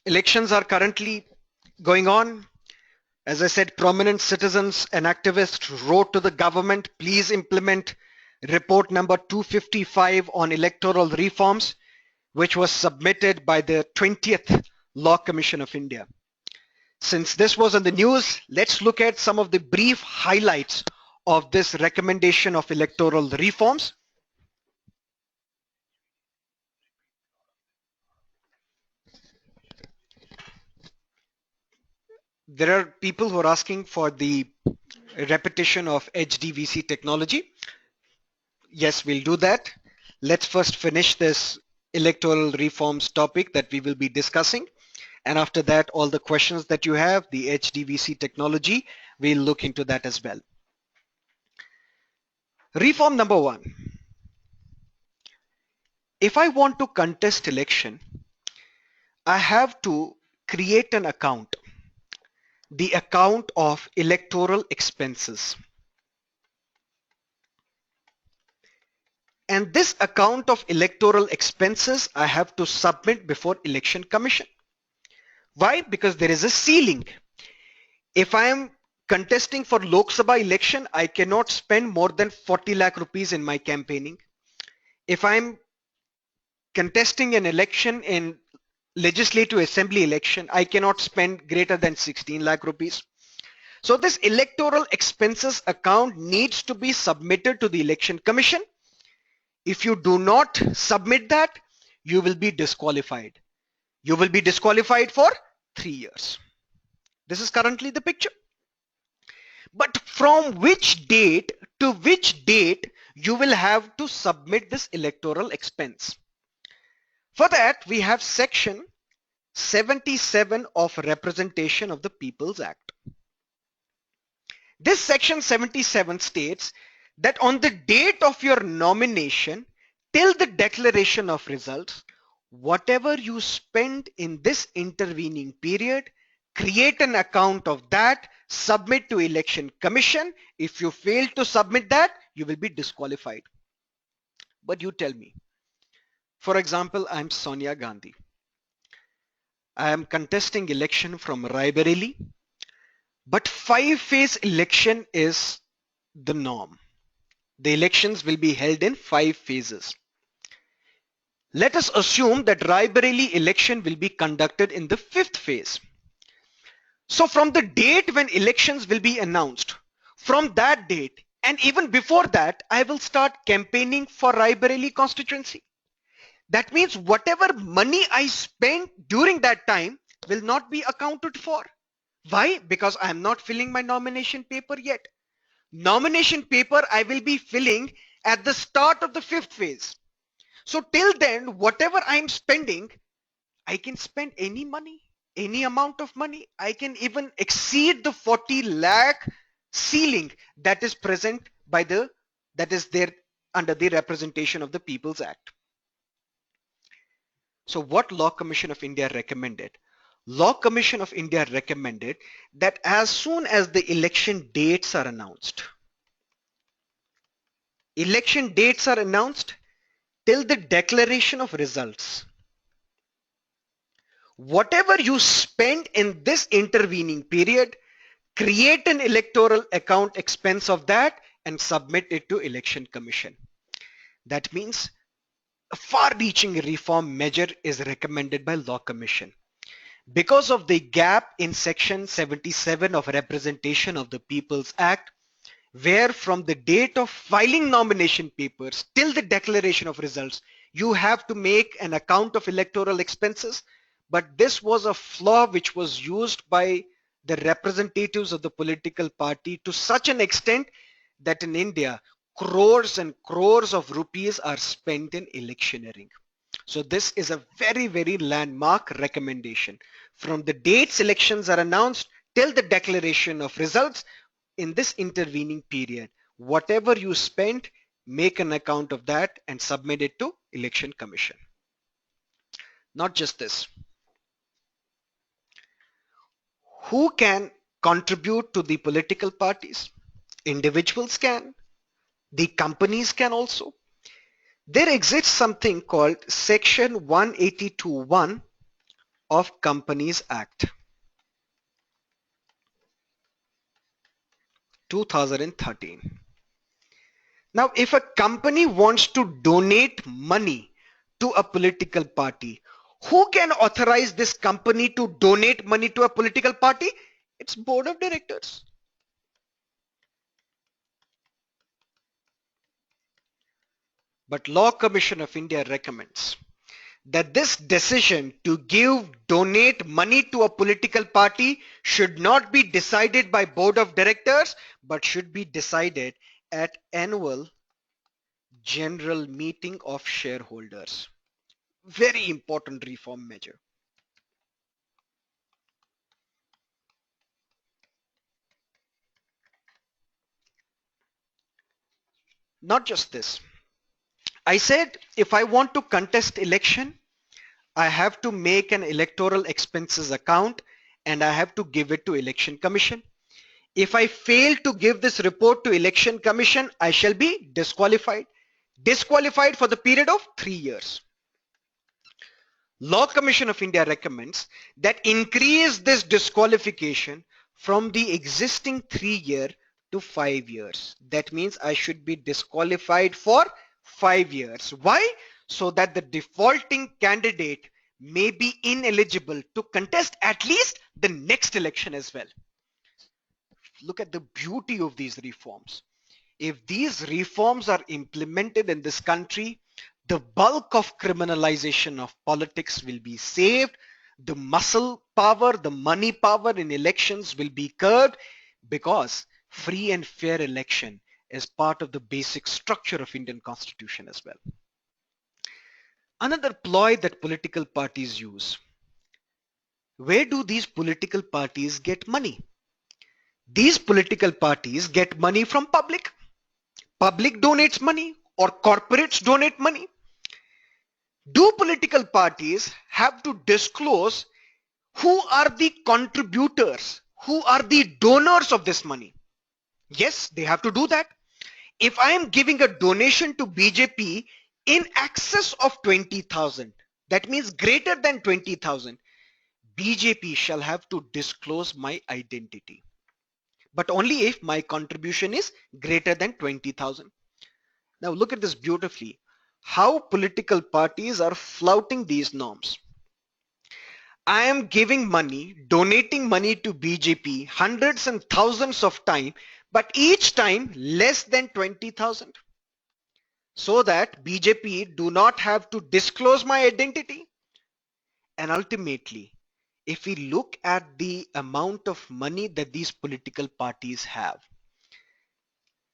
Elections are currently going on. As I said, prominent citizens and activists wrote to the government, please implement report number 255 on electoral reforms, which was submitted by the 20th Law Commission of India. Since this was on the news, let's look at some of the brief highlights of this recommendation of electoral reforms. There are people who are asking for the repetition of HDVC technology. Yes, we'll do that. Let's first finish this electoral reforms topic that we will be discussing. And after that, all the questions that you have, the HDVC technology, we'll look into that as well. Reform number 1. If I want to contest election, I have to create an account, the account of electoral expenses. And this account of electoral expenses I have to submit before Election Commission. Why? Because there is a ceiling. If I am contesting for Lok Sabha election, I cannot spend more than 40 lakh rupees in my campaigning. If I'm contesting an election in Legislative Assembly election, I cannot spend greater than 16 lakh rupees. So this electoral expenses account needs to be submitted to the Election Commission. If you do not submit that, you will be disqualified. You will be disqualified for 3 years. This is currently the picture. But from which date to which date you will have to submit this electoral expense. For that, we have section 77 of Representation of the People's Act. This section 77 states that on the date of your nomination till the declaration of results, whatever you spend in this intervening period, create an account of that, submit to Election Commission. If you fail to submit that, you will be disqualified. But you tell me, for example, I'm Sonia Gandhi. I am contesting election from Raebareli, but 5-phase election is the norm. The elections will be held in 5 phases. Let us assume that Raebareli election will be conducted in the 5th phase. So from the date when elections will be announced, from that date and even before that, I will start campaigning for Raebareli constituency. That means whatever money I spend during that time will not be accounted for. Why? Because I am not filling my nomination paper yet. Nomination paper I will be filling at the start of the 5th phase. So till then, whatever I am spending, I can spend any money, any amount of money. I can even exceed the 40 lakh ceiling that is present that is there under the Representation of the People's Act. So what Law Commission of India recommended? Law Commission of India recommended that as soon as the election dates are announced, till the declaration of results, whatever you spend in this intervening period, create an electoral account expense of that and submit it to Election Commission. That means a far-reaching reform measure is recommended by Law Commission. Because of the gap in section 77 of Representation of the People's Act, where from the date of filing nomination papers till the declaration of results, you have to make an account of electoral expenses. But this was a flaw which was used by the representatives of the political party to such an extent that in India, crores and crores of rupees are spent in electioneering. So this is a very, very landmark recommendation. From the dates elections are announced till the declaration of results, in this intervening period, whatever you spend, make an account of that and submit it to Election Commission. Not just this. Who can contribute to the political parties? Individuals can. The companies can also. There exists something called Section 182(1) of Companies Act 2013. Now, if a company wants to donate money to a political party, who can authorize this company to donate money to a political party? It's Board of Directors. But Law Commission of India recommends that this decision to donate money to a political party should not be decided by Board of Directors, but should be decided at annual general meeting of shareholders. Very important reform measure. Not just this. I said if I want to contest election, I have to make an electoral expenses account and I have to give it to Election Commission. If I fail to give this report to Election Commission, I shall be disqualified. Disqualified for the period of 3 years. Law Commission of India recommends that increase this disqualification from the existing 3-year to 5 years. That means I should be disqualified for 5 years. Why? So that the defaulting candidate may be ineligible to contest at least the next election as well. Look at the beauty of these reforms. If these reforms are implemented in this country, the bulk of criminalization of politics will be saved. The muscle power, the money power in elections will be curbed because free and fair election is part of the basic structure of Indian Constitution as well. Another ploy that political parties use. Where do these political parties get money? These political parties get money from public. Public donates money or corporates donate money. Do political parties have to disclose who are the contributors, who are the donors of this money? Yes, they have to do that. If I am giving a donation to BJP in excess of 20,000, that means greater than 20,000, BJP shall have to disclose my identity. But only if my contribution is greater than 20,000. Now look at this beautifully. How political parties are flouting these norms. I am giving money, donating money to BJP hundreds and thousands of times, but each time less than 20,000. So that BJP do not have to disclose my identity. And ultimately, if we look at the amount of money that these political parties have,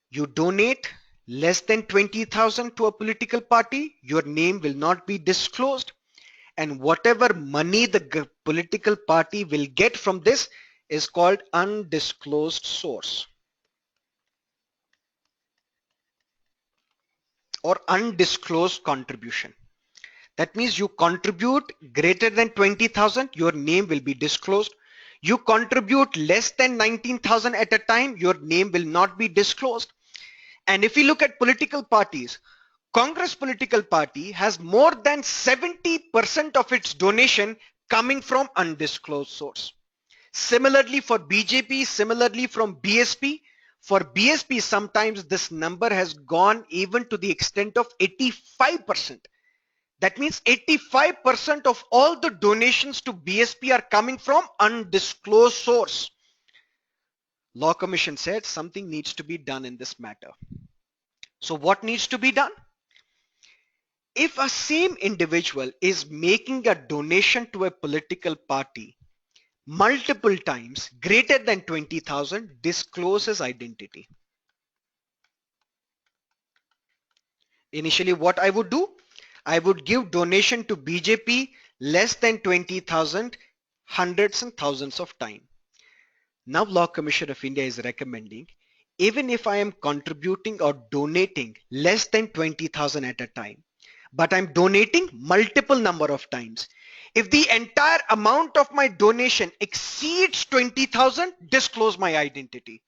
you donate less than 20,000 to a political party, your name will not be disclosed. And whatever money the political party will get from this is called undisclosed source or undisclosed contribution. That means you contribute greater than 20,000, your name will be disclosed. You contribute less than 19,000 at a time, your name will not be disclosed. And if we look at political parties, Congress political party has more than 70% of its donation coming from undisclosed source. Similarly for BJP, similarly from BSP, for BSP sometimes this number has gone even to the extent of 85%. That means 85% of all the donations to BSP are coming from undisclosed source. Law Commission said something needs to be done in this matter. So what needs to be done? If a same individual is making a donation to a political party multiple times greater than 20,000, disclose his identity. Initially what I would do, I would give donation to BJP less than 20,000 hundreds and thousands of times. Now Law Commission of India is recommending, even if I am contributing or donating less than 20,000 at a time, but I'm donating multiple number of times. If the entire amount of my donation exceeds 20,000, disclose my identity.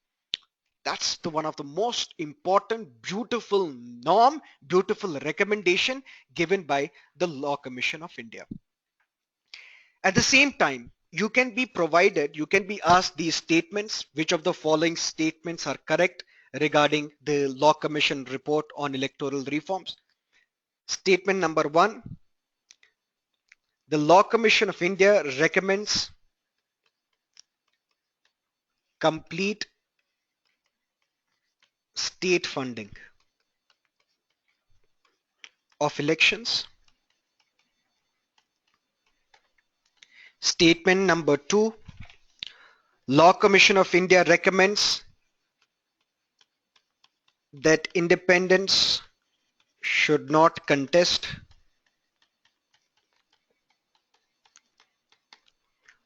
That's one of the most important, beautiful norm, beautiful recommendation given by the Law Commission of India. At the same time, you can be provided, you can be asked these statements, which of the following statements are correct regarding the Law Commission report on electoral reforms. Statement number 1, the Law Commission of India recommends complete state funding of elections. Statement number 2, Law Commission of India recommends that independents should not contest.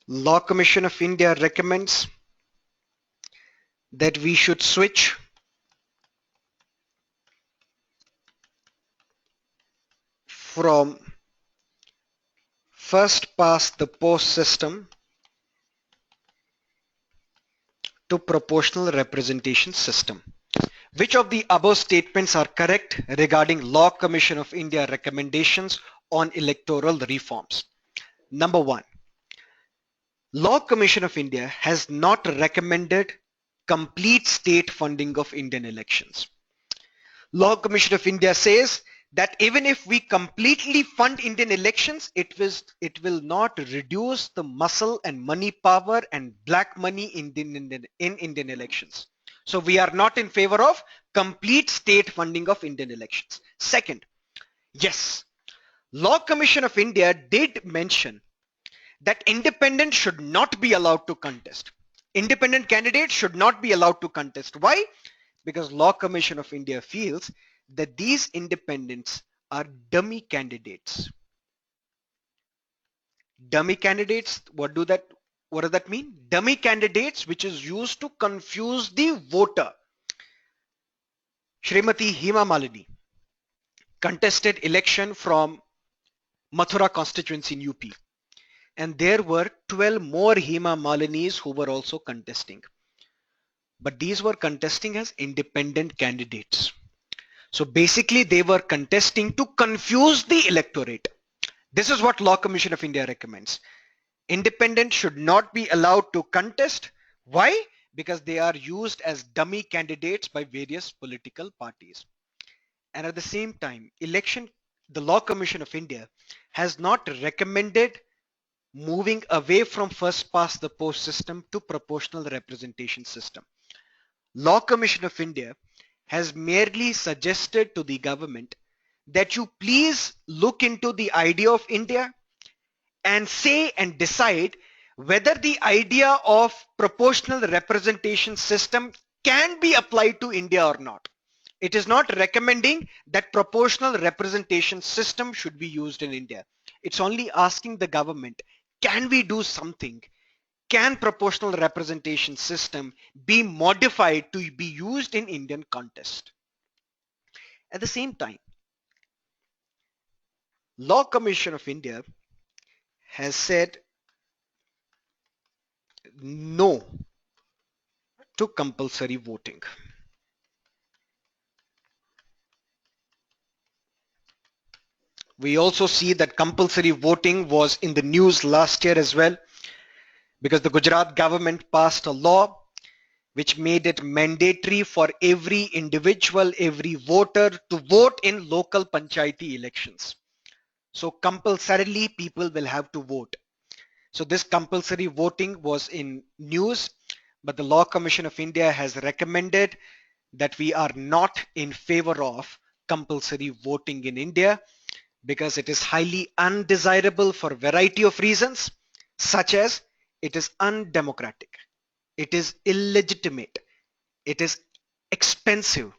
Law Commission of India recommends that we should switch from first past the post system to proportional representation system. Which of the above statements are correct regarding Law Commission of India recommendations on electoral reforms? Number 1, Law Commission of India has not recommended complete state funding of Indian elections. Law Commission of India says that even if we completely fund Indian elections, it will not reduce the muscle and money power and black money in Indian elections. So we are not in favor of complete state funding of Indian elections. Second, yes, Law Commission of India did mention that independent should not be allowed to contest. Independent candidates should not be allowed to contest. Why? Because Law Commission of India feels that these independents are dummy candidates. Dummy candidates, what does that mean? Dummy candidates, which is used to confuse the voter. Shrimati Hema Malini contested election from Mathura constituency in UP, and there were 12 more Hema Malinis who were also contesting, but these were contesting as independent candidates. So basically they were contesting to confuse the electorate. This is what Law Commission of India recommends. Independents should not be allowed to contest. Why? Because they are used as dummy candidates by various political parties. And at the same time, the Law Commission of India has not recommended moving away from first past the post system to proportional representation system. Law Commission of India has merely suggested to the government that you please look into the idea of India and say and decide whether the idea of proportional representation system can be applied to India or not. It is not recommending that proportional representation system should be used in India. It's only asking the government, can we do something? Can proportional representation system be modified to be used in Indian contest? At the same time, Law Commission of India has said no to compulsory voting. We also see that compulsory voting was in the news last year as well, because the Gujarat government passed a law which made it mandatory for every individual, every voter to vote in local panchayati elections. So compulsorily people will have to vote. So this compulsory voting was in news, but the Law Commission of India has recommended that we are not in favor of compulsory voting in India because it is highly undesirable for a variety of reasons, such as it is undemocratic, it is illegitimate, it is expensive,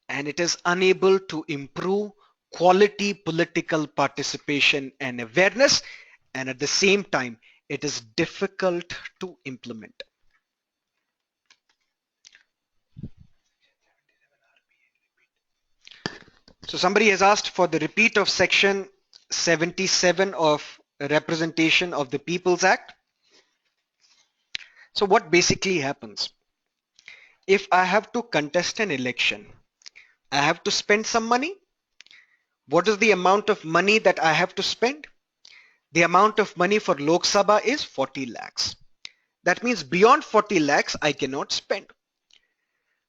and it is unable to improve quality political participation and awareness, and at the same time it is difficult to implement. So somebody has asked for the repeat of section 77 of Representation of the People's Act. So what basically happens? If I have to contest an election, I have to spend some money. What is the amount of money that I have to spend? The amount of money for Lok Sabha is 40 lakhs. That means beyond 40 lakhs I cannot spend.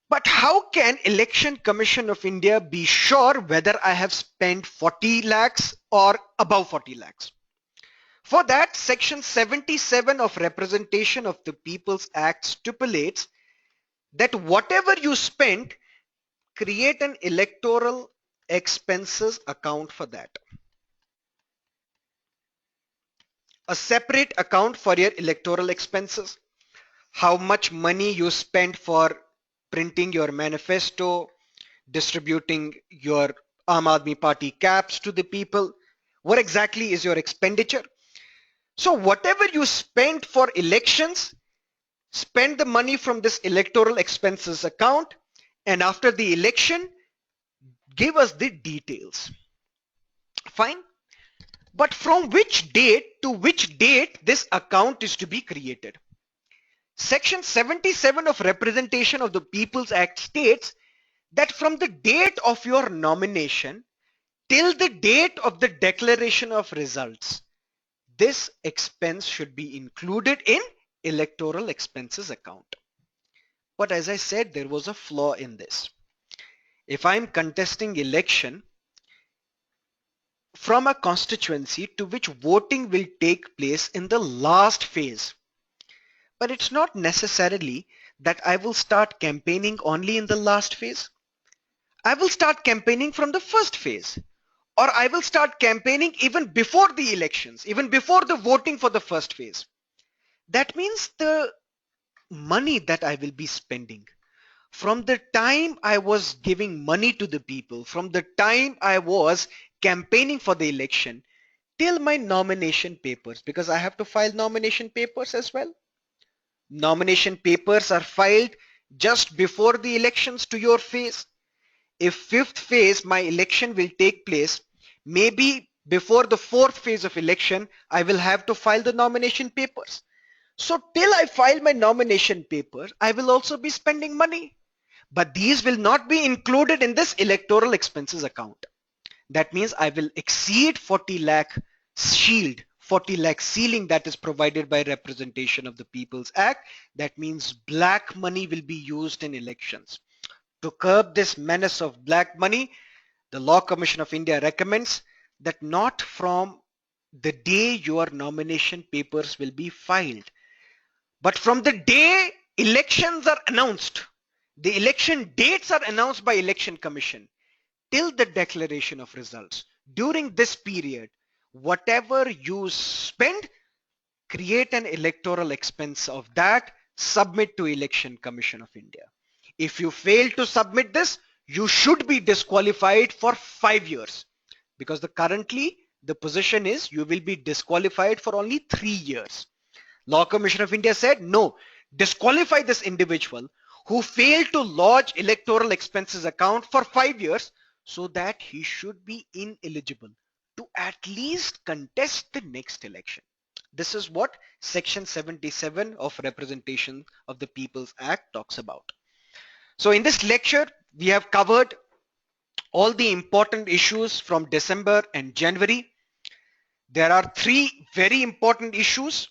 But how can Election Commission of India be sure whether I have spent 40 lakhs or above 40 lakhs? For that, section 77 of Representation of the People's Act stipulates that whatever you spend, create an electoral expenses account for that. A separate account for your electoral expenses. How much money you spend for printing your manifesto, distributing your Aam Aadmi Party caps to the people. What exactly is your expenditure? So whatever you spend for elections, spend the money from this electoral expenses account, and after the election, give us the details. Fine. But from which date to which date this account is to be created? Section 77 of Representation of the People's Act states that from the date of your nomination till the date of the declaration of results, this expense should be included in electoral expenses account. But as I said, there was a flaw in this. If I'm contesting election from a constituency to which voting will take place in the last phase, but it's not necessarily that I will start campaigning only in the last phase. I will start campaigning from the first phase. or I will start campaigning even before the elections, even before the voting for the first phase. That means the money that I will be spending, from the time I was giving money to the people, from the time I was campaigning for the election, till my nomination papers, because I have to file nomination papers as well. Nomination papers are filed just before the elections to your phase. If fifth phase, my election will take place, maybe before the fourth phase of election, I will have to file the nomination papers. So till I file my nomination paper, I will also be spending money. But these will not be included in this electoral expenses account. That means I will exceed 40 lakh shield, 40 lakh ceiling that is provided by Representation of the People's Act. That means black money will be used in elections. To curb this menace of black money, the Law Commission of India recommends that not from the day your nomination papers will be filed, but from the day elections are announced, the election dates are announced by Election Commission, till the declaration of results. During this period, whatever you spend, create an electoral expense of that, submit to Election Commission of India. If you fail to submit this, you should be disqualified for 5 years, because currently the position is you will be disqualified for only 3 years. Law Commission of India said no, disqualify this individual who failed to lodge electoral expenses account for 5 years, so that he should be ineligible to at least contest the next election. This is what Section 77 of Representation of the People's Act talks about. So in this lecture, we have covered all the important issues from December and January. There are 3 very important issues.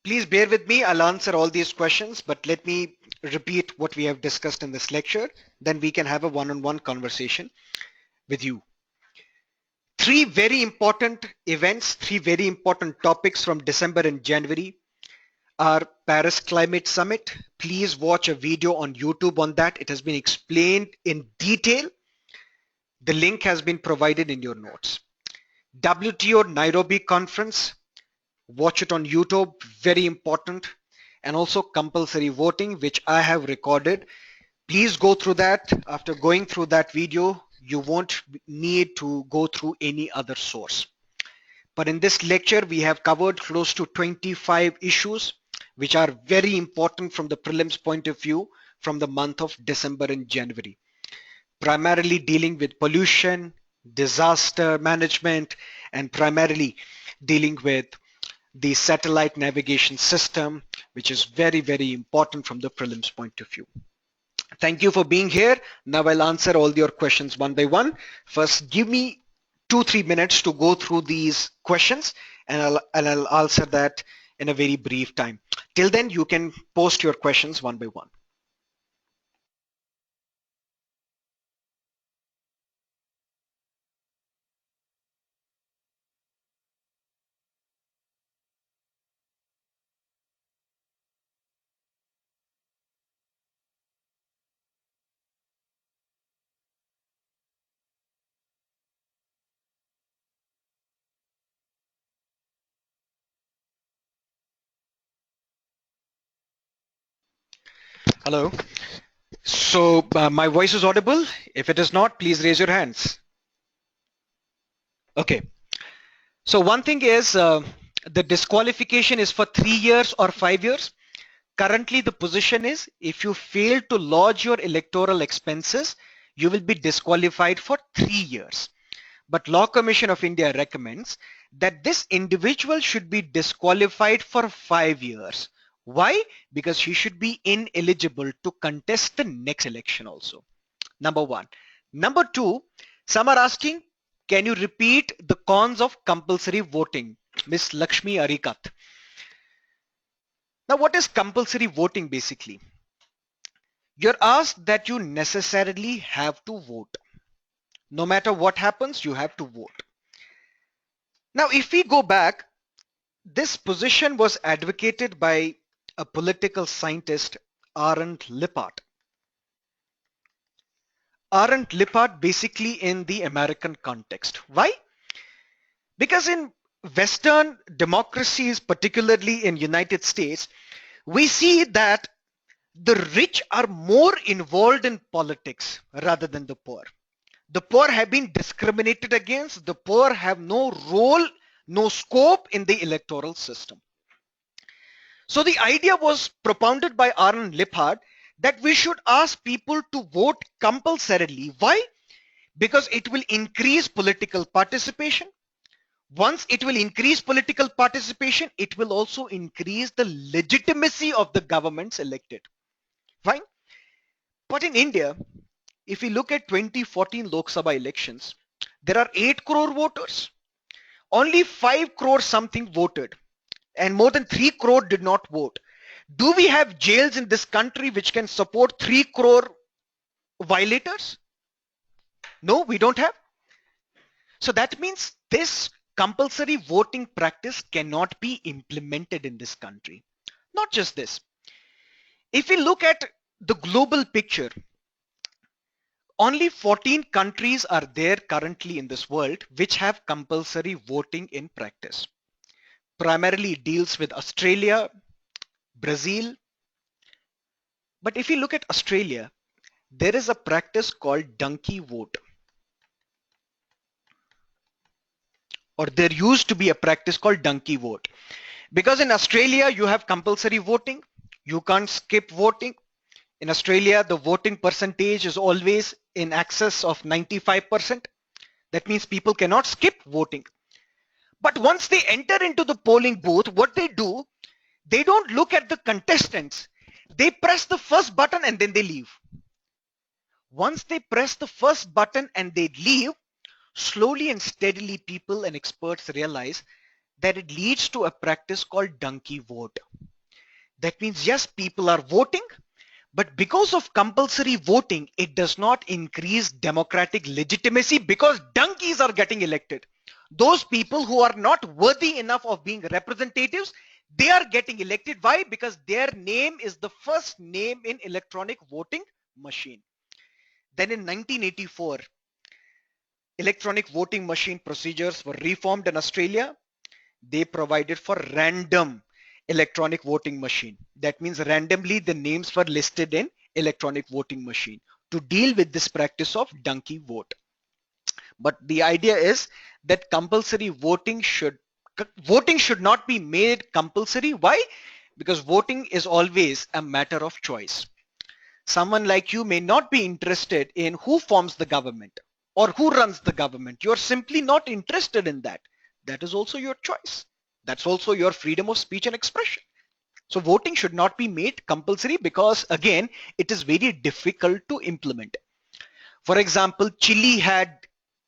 Please bear with me. I'll answer all these questions, but let me repeat what we have discussed in this lecture. Then we can have a one-on-one conversation with you. 3 very important events, 3 very important topics from December and January are Paris Climate Summit. Please watch a video on YouTube on that. It has been explained in detail. The link has been provided in your notes. WTO Nairobi Conference. Watch it on YouTube, very important. And also compulsory voting, which I have recorded. Please go through that. After going through that video, you won't need to go through any other source. But in this lecture, we have covered close to 25 issues, which are very important from the prelims point of view from the month of December and January. Primarily dealing with pollution, disaster management, and primarily dealing with the satellite navigation system, which is very, very important from the prelims point of view. Thank you for being here. Now I'll answer all your questions one by one. First, give me 2-3 minutes to go through these questions, and I'll answer that in a very brief time. Till then, you can post your questions one by one. Hello. So my voice is audible. If it is not, please raise your hands. Okay. So one thing is the disqualification is for 3 years or 5 years. Currently, the position is if you fail to lodge your electoral expenses, you will be disqualified for 3 years. But Law Commission of India recommends that this individual should be disqualified for 5 years. Why? Because he should be ineligible to contest the next election also. Number one. Number two, some are asking, can you repeat the cons of compulsory voting? Miss Lakshmi Arikat. Now, what is compulsory voting basically? You're asked that you necessarily have to vote. No matter what happens, you have to vote. Now, if we go back, This position was advocated by a political scientist, Arndt Lippert. Arndt Lippert basically in the American context. Why? Because in Western democracies, particularly in United States, we see that the rich are more involved in politics rather than the poor. The poor have been discriminated against. The poor have no role, no scope in the electoral system. So the idea was propounded by Arnold Lippard that we should ask people to vote compulsorily. Why? Because it will increase political participation. Once it will increase political participation, it will also increase the legitimacy of the governments elected. Fine. But in India, if we look at 2014 Lok Sabha elections, there are 8 crore voters. Only 5 crore something voted and more than 3 crore did not vote. Do we have jails in this country which can support 3 crore violators? No, we don't have. So that means this compulsory voting practice cannot be implemented in this country. Not just this. If we look at the global picture, only 14 countries are there currently in this world which have compulsory voting in practice. Primarily it deals with Australia, Brazil. But if you look at Australia, there is a practice called donkey vote. Or there used to be a practice called donkey vote. Because in Australia, you have compulsory voting. You can't skip voting. In Australia, the voting percentage is always in excess of 95%. That means people cannot skip voting. But once they enter into the polling booth, what they do, they don't look at the contestants. They press the first button and then they leave. Once they press the first button and they leave, slowly and steadily people and experts realize that it leads to a practice called donkey vote. That means yes, people are voting, but because of compulsory voting, it does not increase democratic legitimacy because donkeys are getting elected. Those people who are not worthy enough of being representatives, they are getting elected. Why? Because their name is the first name in electronic voting machine. Then in 1984, electronic voting machine procedures were reformed in Australia. They provided for random electronic voting machine. That means randomly the names were listed in electronic voting machine to deal with this practice of donkey vote. But the idea is that compulsory voting should not be made compulsory. Why? Because voting is always a matter of choice. Someone like you may not be interested in who forms the government or who runs the government. You're simply not interested in that. That is also your choice. That's also your freedom of speech and expression. So voting should not be made compulsory because again, it is very difficult to implement. For example, Chile had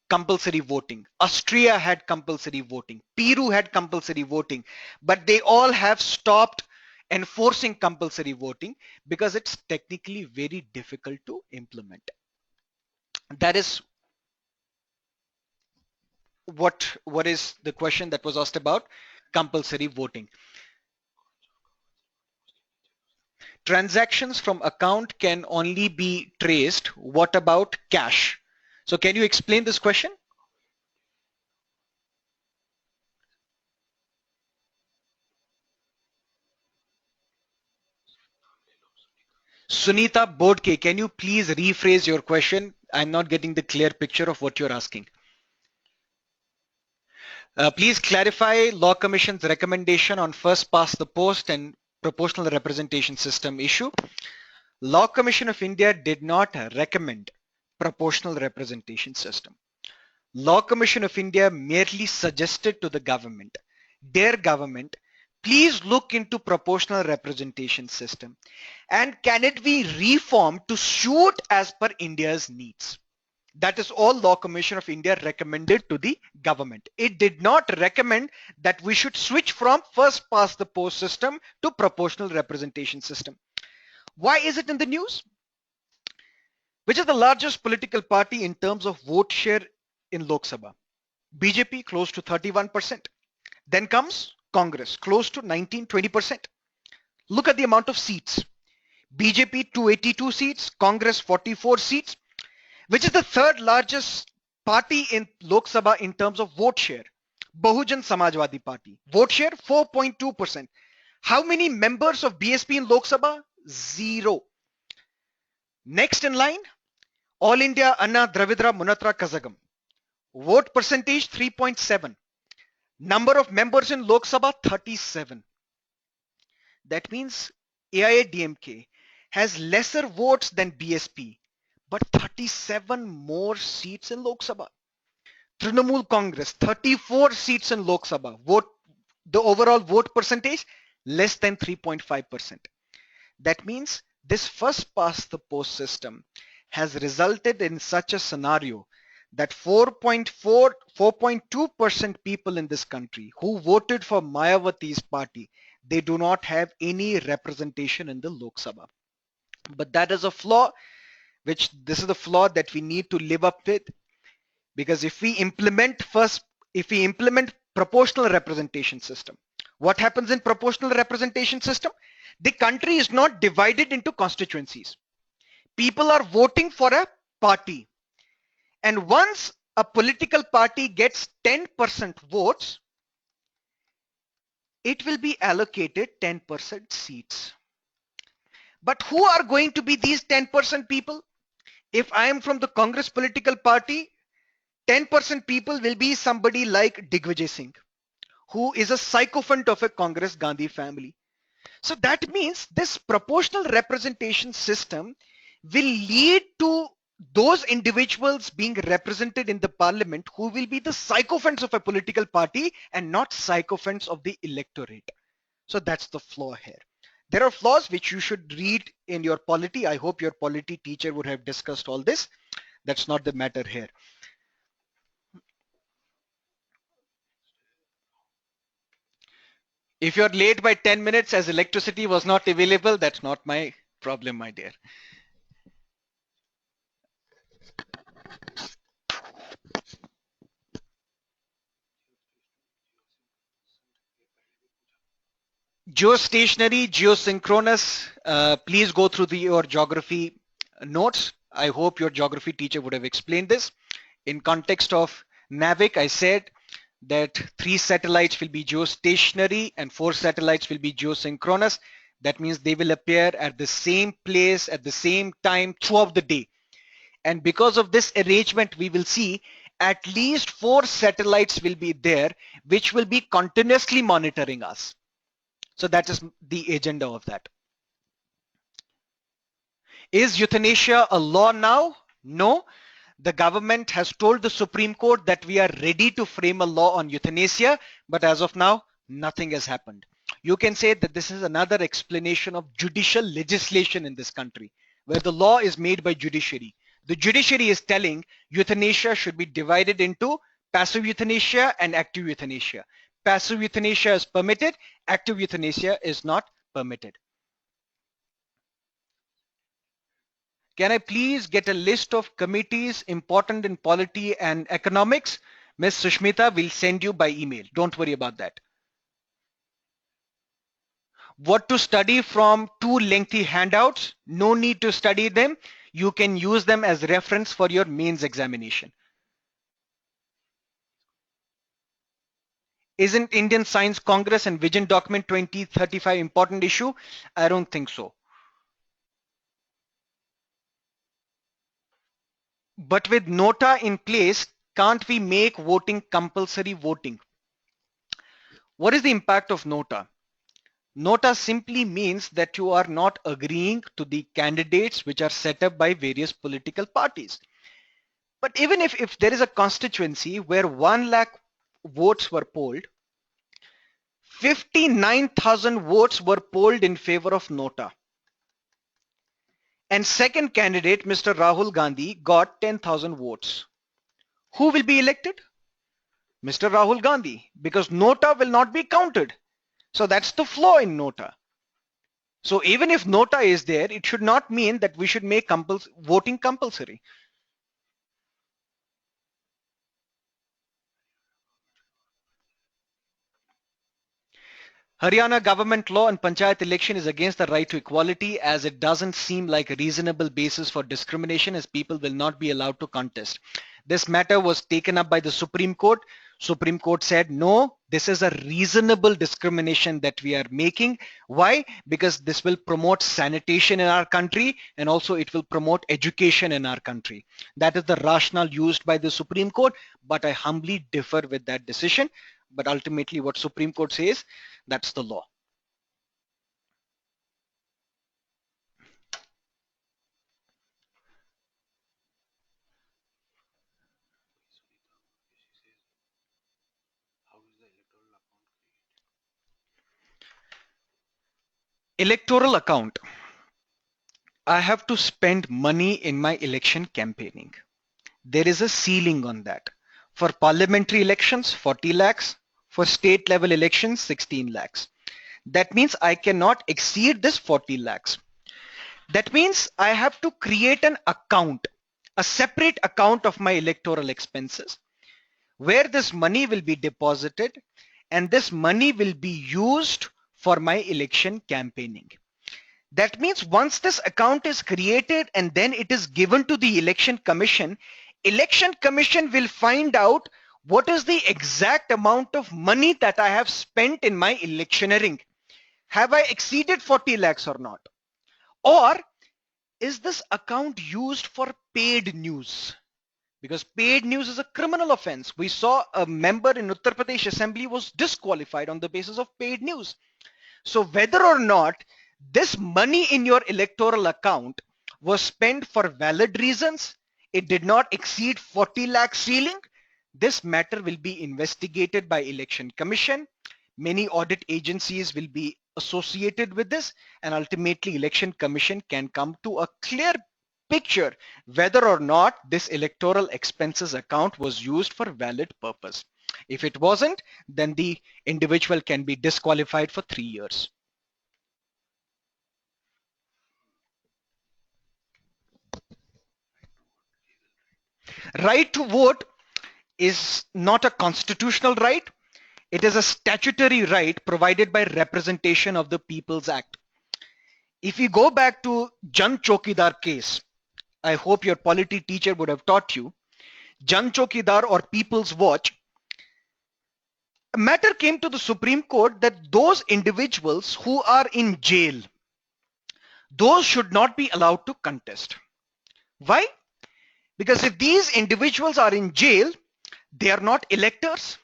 compulsory voting. Austria had compulsory voting. Peru had compulsory voting, but they all have stopped enforcing compulsory voting because it's technically very difficult to implement. That is what is the question that was asked about compulsory voting. Transactions from account can only be traced. What about cash? So can you explain this question? Sunita Bodke, can you please rephrase your question? I'm not getting the clear picture of what you're asking. Please clarify Law Commission's recommendation on first past the post and proportional representation system issue. Law Commission of India did not recommend proportional representation system. Law Commission of India merely suggested to the government, dear government, please look into proportional representation system and can it be reformed to suit as per India's needs. That is all Law Commission of India recommended to the government. It did not recommend that we should switch from first past the post system to proportional representation system. Why is it in the news? Which is the largest political party in terms of vote share in Lok Sabha? BJP close to 31%. Then comes Congress, close to 19-20%. Look at the amount of seats. BJP 282 seats, Congress 44 seats, which is the third largest party in Lok Sabha in terms of vote share. Bahujan Samajwadi Party, vote share 4.2%. How many members of BSP in Lok Sabha? 0. Next in line, All India Anna Dravidra Munatra Kazagam. Vote percentage 3.7. Number of members in Lok Sabha 37. That means AIADMK has lesser votes than BSP, but 37 more seats in Lok Sabha. Trinamool Congress 34 seats in Lok Sabha. The overall vote percentage less than 3.5%. That means this first past the post system has resulted in such a scenario that 4.2% people in this country who voted for Mayawati's party, they do not have any representation in the Lok Sabha. But that is a flaw, this is the flaw that we need to live up with, because if we implement proportional representation system, what happens in proportional representation system? The country is not divided into constituencies. People are voting for a party. And once a political party gets 10% votes, it will be allocated 10% seats. But who are going to be these 10% people? If I am from the Congress political party, 10% people will be somebody like Digvijay Singh, who is a sycophant of a Congress Gandhi family. So that means this proportional representation system will lead to those individuals being represented in the parliament who will be the sycophants of a political party and not sycophants of the electorate. So that's the flaw here. There are flaws which you should read in your polity. I hope your polity teacher would have discussed all this. That's not the matter here. If you're late by 10 minutes as electricity was not available, that's not my problem, my dear. Geostationary, geosynchronous, please go through your geography notes. I hope your geography teacher would have explained this. In context of NAVIC, I said that 3 satellites will be geostationary and 4 satellites will be geosynchronous. That means they will appear at the same place at the same time throughout the day. And because of this arrangement, we will see at least 4 satellites will be there, which will be continuously monitoring us. So that is the agenda of that. Is euthanasia a law now? No. The government has told the Supreme Court that we are ready to frame a law on euthanasia, but as of now, nothing has happened. You can say that this is another explanation of judicial legislation in this country, where the law is made by judiciary. The judiciary is telling euthanasia should be divided into passive euthanasia and active euthanasia. Passive euthanasia is permitted, active euthanasia is not permitted. Can I please get a list of committees important in polity and economics? Ms. Sushmita will send you by email. Don't worry about that. What to study from 2 lengthy handouts? No need to study them. You can use them as reference for your mains examination. Isn't Indian Science Congress and Vision Document 2035 important issue? I don't think so. But with NOTA in place, can't we make voting compulsory voting? What is the impact of NOTA? NOTA simply means that you are not agreeing to the candidates which are set up by various political parties. But even if there is a constituency where 1 lakh votes were polled, 59,000 votes were polled in favor of NOTA. And second candidate, Mr. Rahul Gandhi, got 10,000 votes. Who will be elected? Mr. Rahul Gandhi, because NOTA will not be counted. So that's the flaw in NOTA. So even if NOTA is there, it should not mean that we should make voting compulsory. Haryana government law on panchayat election is against the right to equality as it doesn't seem like a reasonable basis for discrimination as people will not be allowed to contest. This matter was taken up by the Supreme Court. Supreme Court said, no, this is a reasonable discrimination that we are making. Why? Because this will promote sanitation in our country and also it will promote education in our country. That is the rationale used by the Supreme Court, but I humbly differ with that decision. But ultimately what Supreme Court says, that's the law. Electoral account. I have to spend money in my election campaigning. There is a ceiling on that. For parliamentary elections, 40 lakhs. For state level elections, 16 lakhs. That means I cannot exceed this 40 lakhs. That means I have to create an account, a separate account of my electoral expenses, where this money will be deposited and this money will be used for my election campaigning. That means once this account is created and then it is given to the election commission will find out what is the exact amount of money that I have spent in my electioneering. Have I exceeded 40 lakhs or not? Or is this account used for paid news? Because paid news is a criminal offense. We saw a member in Uttar Pradesh Assembly was disqualified on the basis of paid news. So whether or not this money in your electoral account was spent for valid reasons, it did not exceed 40 lakh ceiling, this matter will be investigated by Election Commission. Many audit agencies will be associated with this, and ultimately Election Commission can come to a clear picture whether or not this electoral expenses account was used for valid purpose. If it wasn't, then the individual can be disqualified for 3 years. Right to vote is not a constitutional right. It is a statutory right provided by Representation of the People's Act. If we go back to Jan Chokidar case, I hope your polity teacher would have taught you, Jan Chokidar or People's Watch, a matter came to the Supreme Court that those individuals who are in jail, those should not be allowed to contest. Why? Because if these individuals are in jail, they are not electors.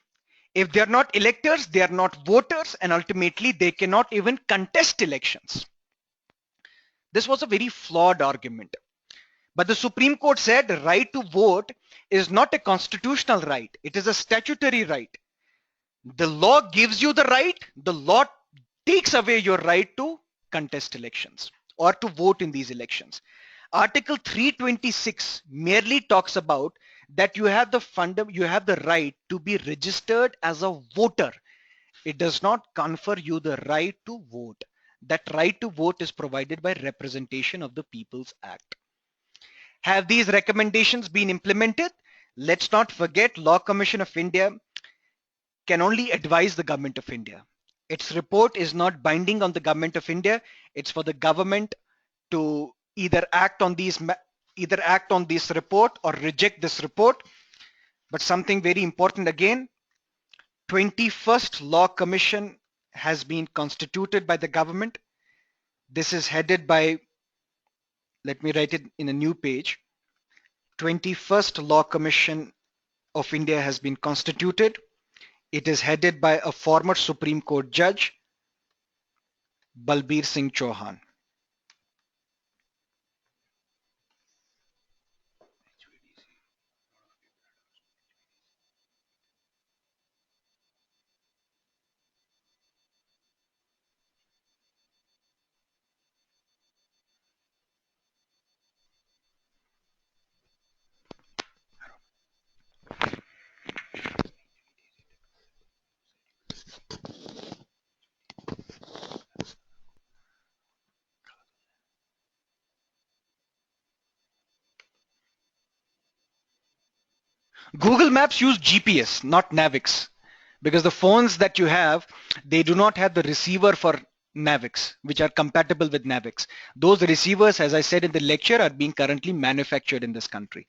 If they are not electors, they are not voters, and ultimately they cannot even contest elections. This was a very flawed argument. But the Supreme Court said the right to vote is not a constitutional right. It is a statutory right. The law gives you the right. The law takes away your right to contest elections or to vote in these elections. Article 326 merely talks about that you have the right to be registered as a voter. It does not confer you the right to vote. That right to vote is provided by Representation of the People's Act. Have these recommendations been implemented? Let's not forget Law Commission of India can only advise the Government of India. Its report is not binding on the Government of India. It's for the government to either act on this report or reject this report. But something very important again, 21st Law Commission has been constituted by the government. This is headed by, let me write it in a new page. 21st Law Commission of India has been constituted. It is headed by a former Supreme Court judge, Balbir Singh Chauhan. Google Maps use GPS, not Navix. because the phones that you have, they do not have the receiver for NAVIX, which are compatible with NAVIX. Those receivers, as I said in the lecture, are being currently manufactured in this country.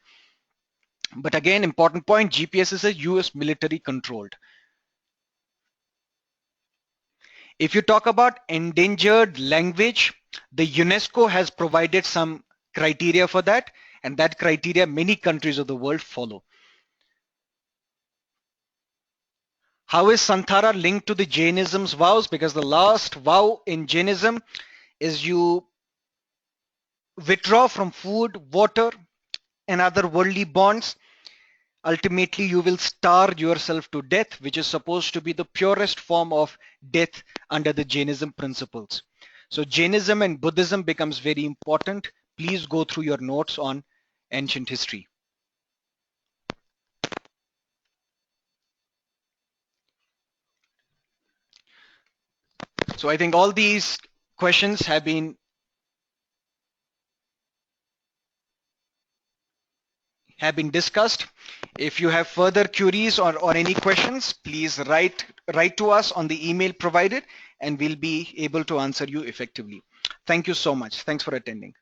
But again, important point, GPS is a US military controlled. If you talk about endangered language, the UNESCO has provided some criteria for that, and that criteria many countries of the world follow. How is Santhara linked to the Jainism's vows? Because the last vow in Jainism is you withdraw from food, water, and other worldly bonds. Ultimately, you will starve yourself to death, which is supposed to be the purest form of death under the Jainism principles. So Jainism and Buddhism becomes very important. Please go through your notes on ancient history. So I think all these questions have been discussed. If you have further queries or any questions, please write to us on the email provided, and we'll be able to answer you effectively. Thank you so much. Thanks for attending.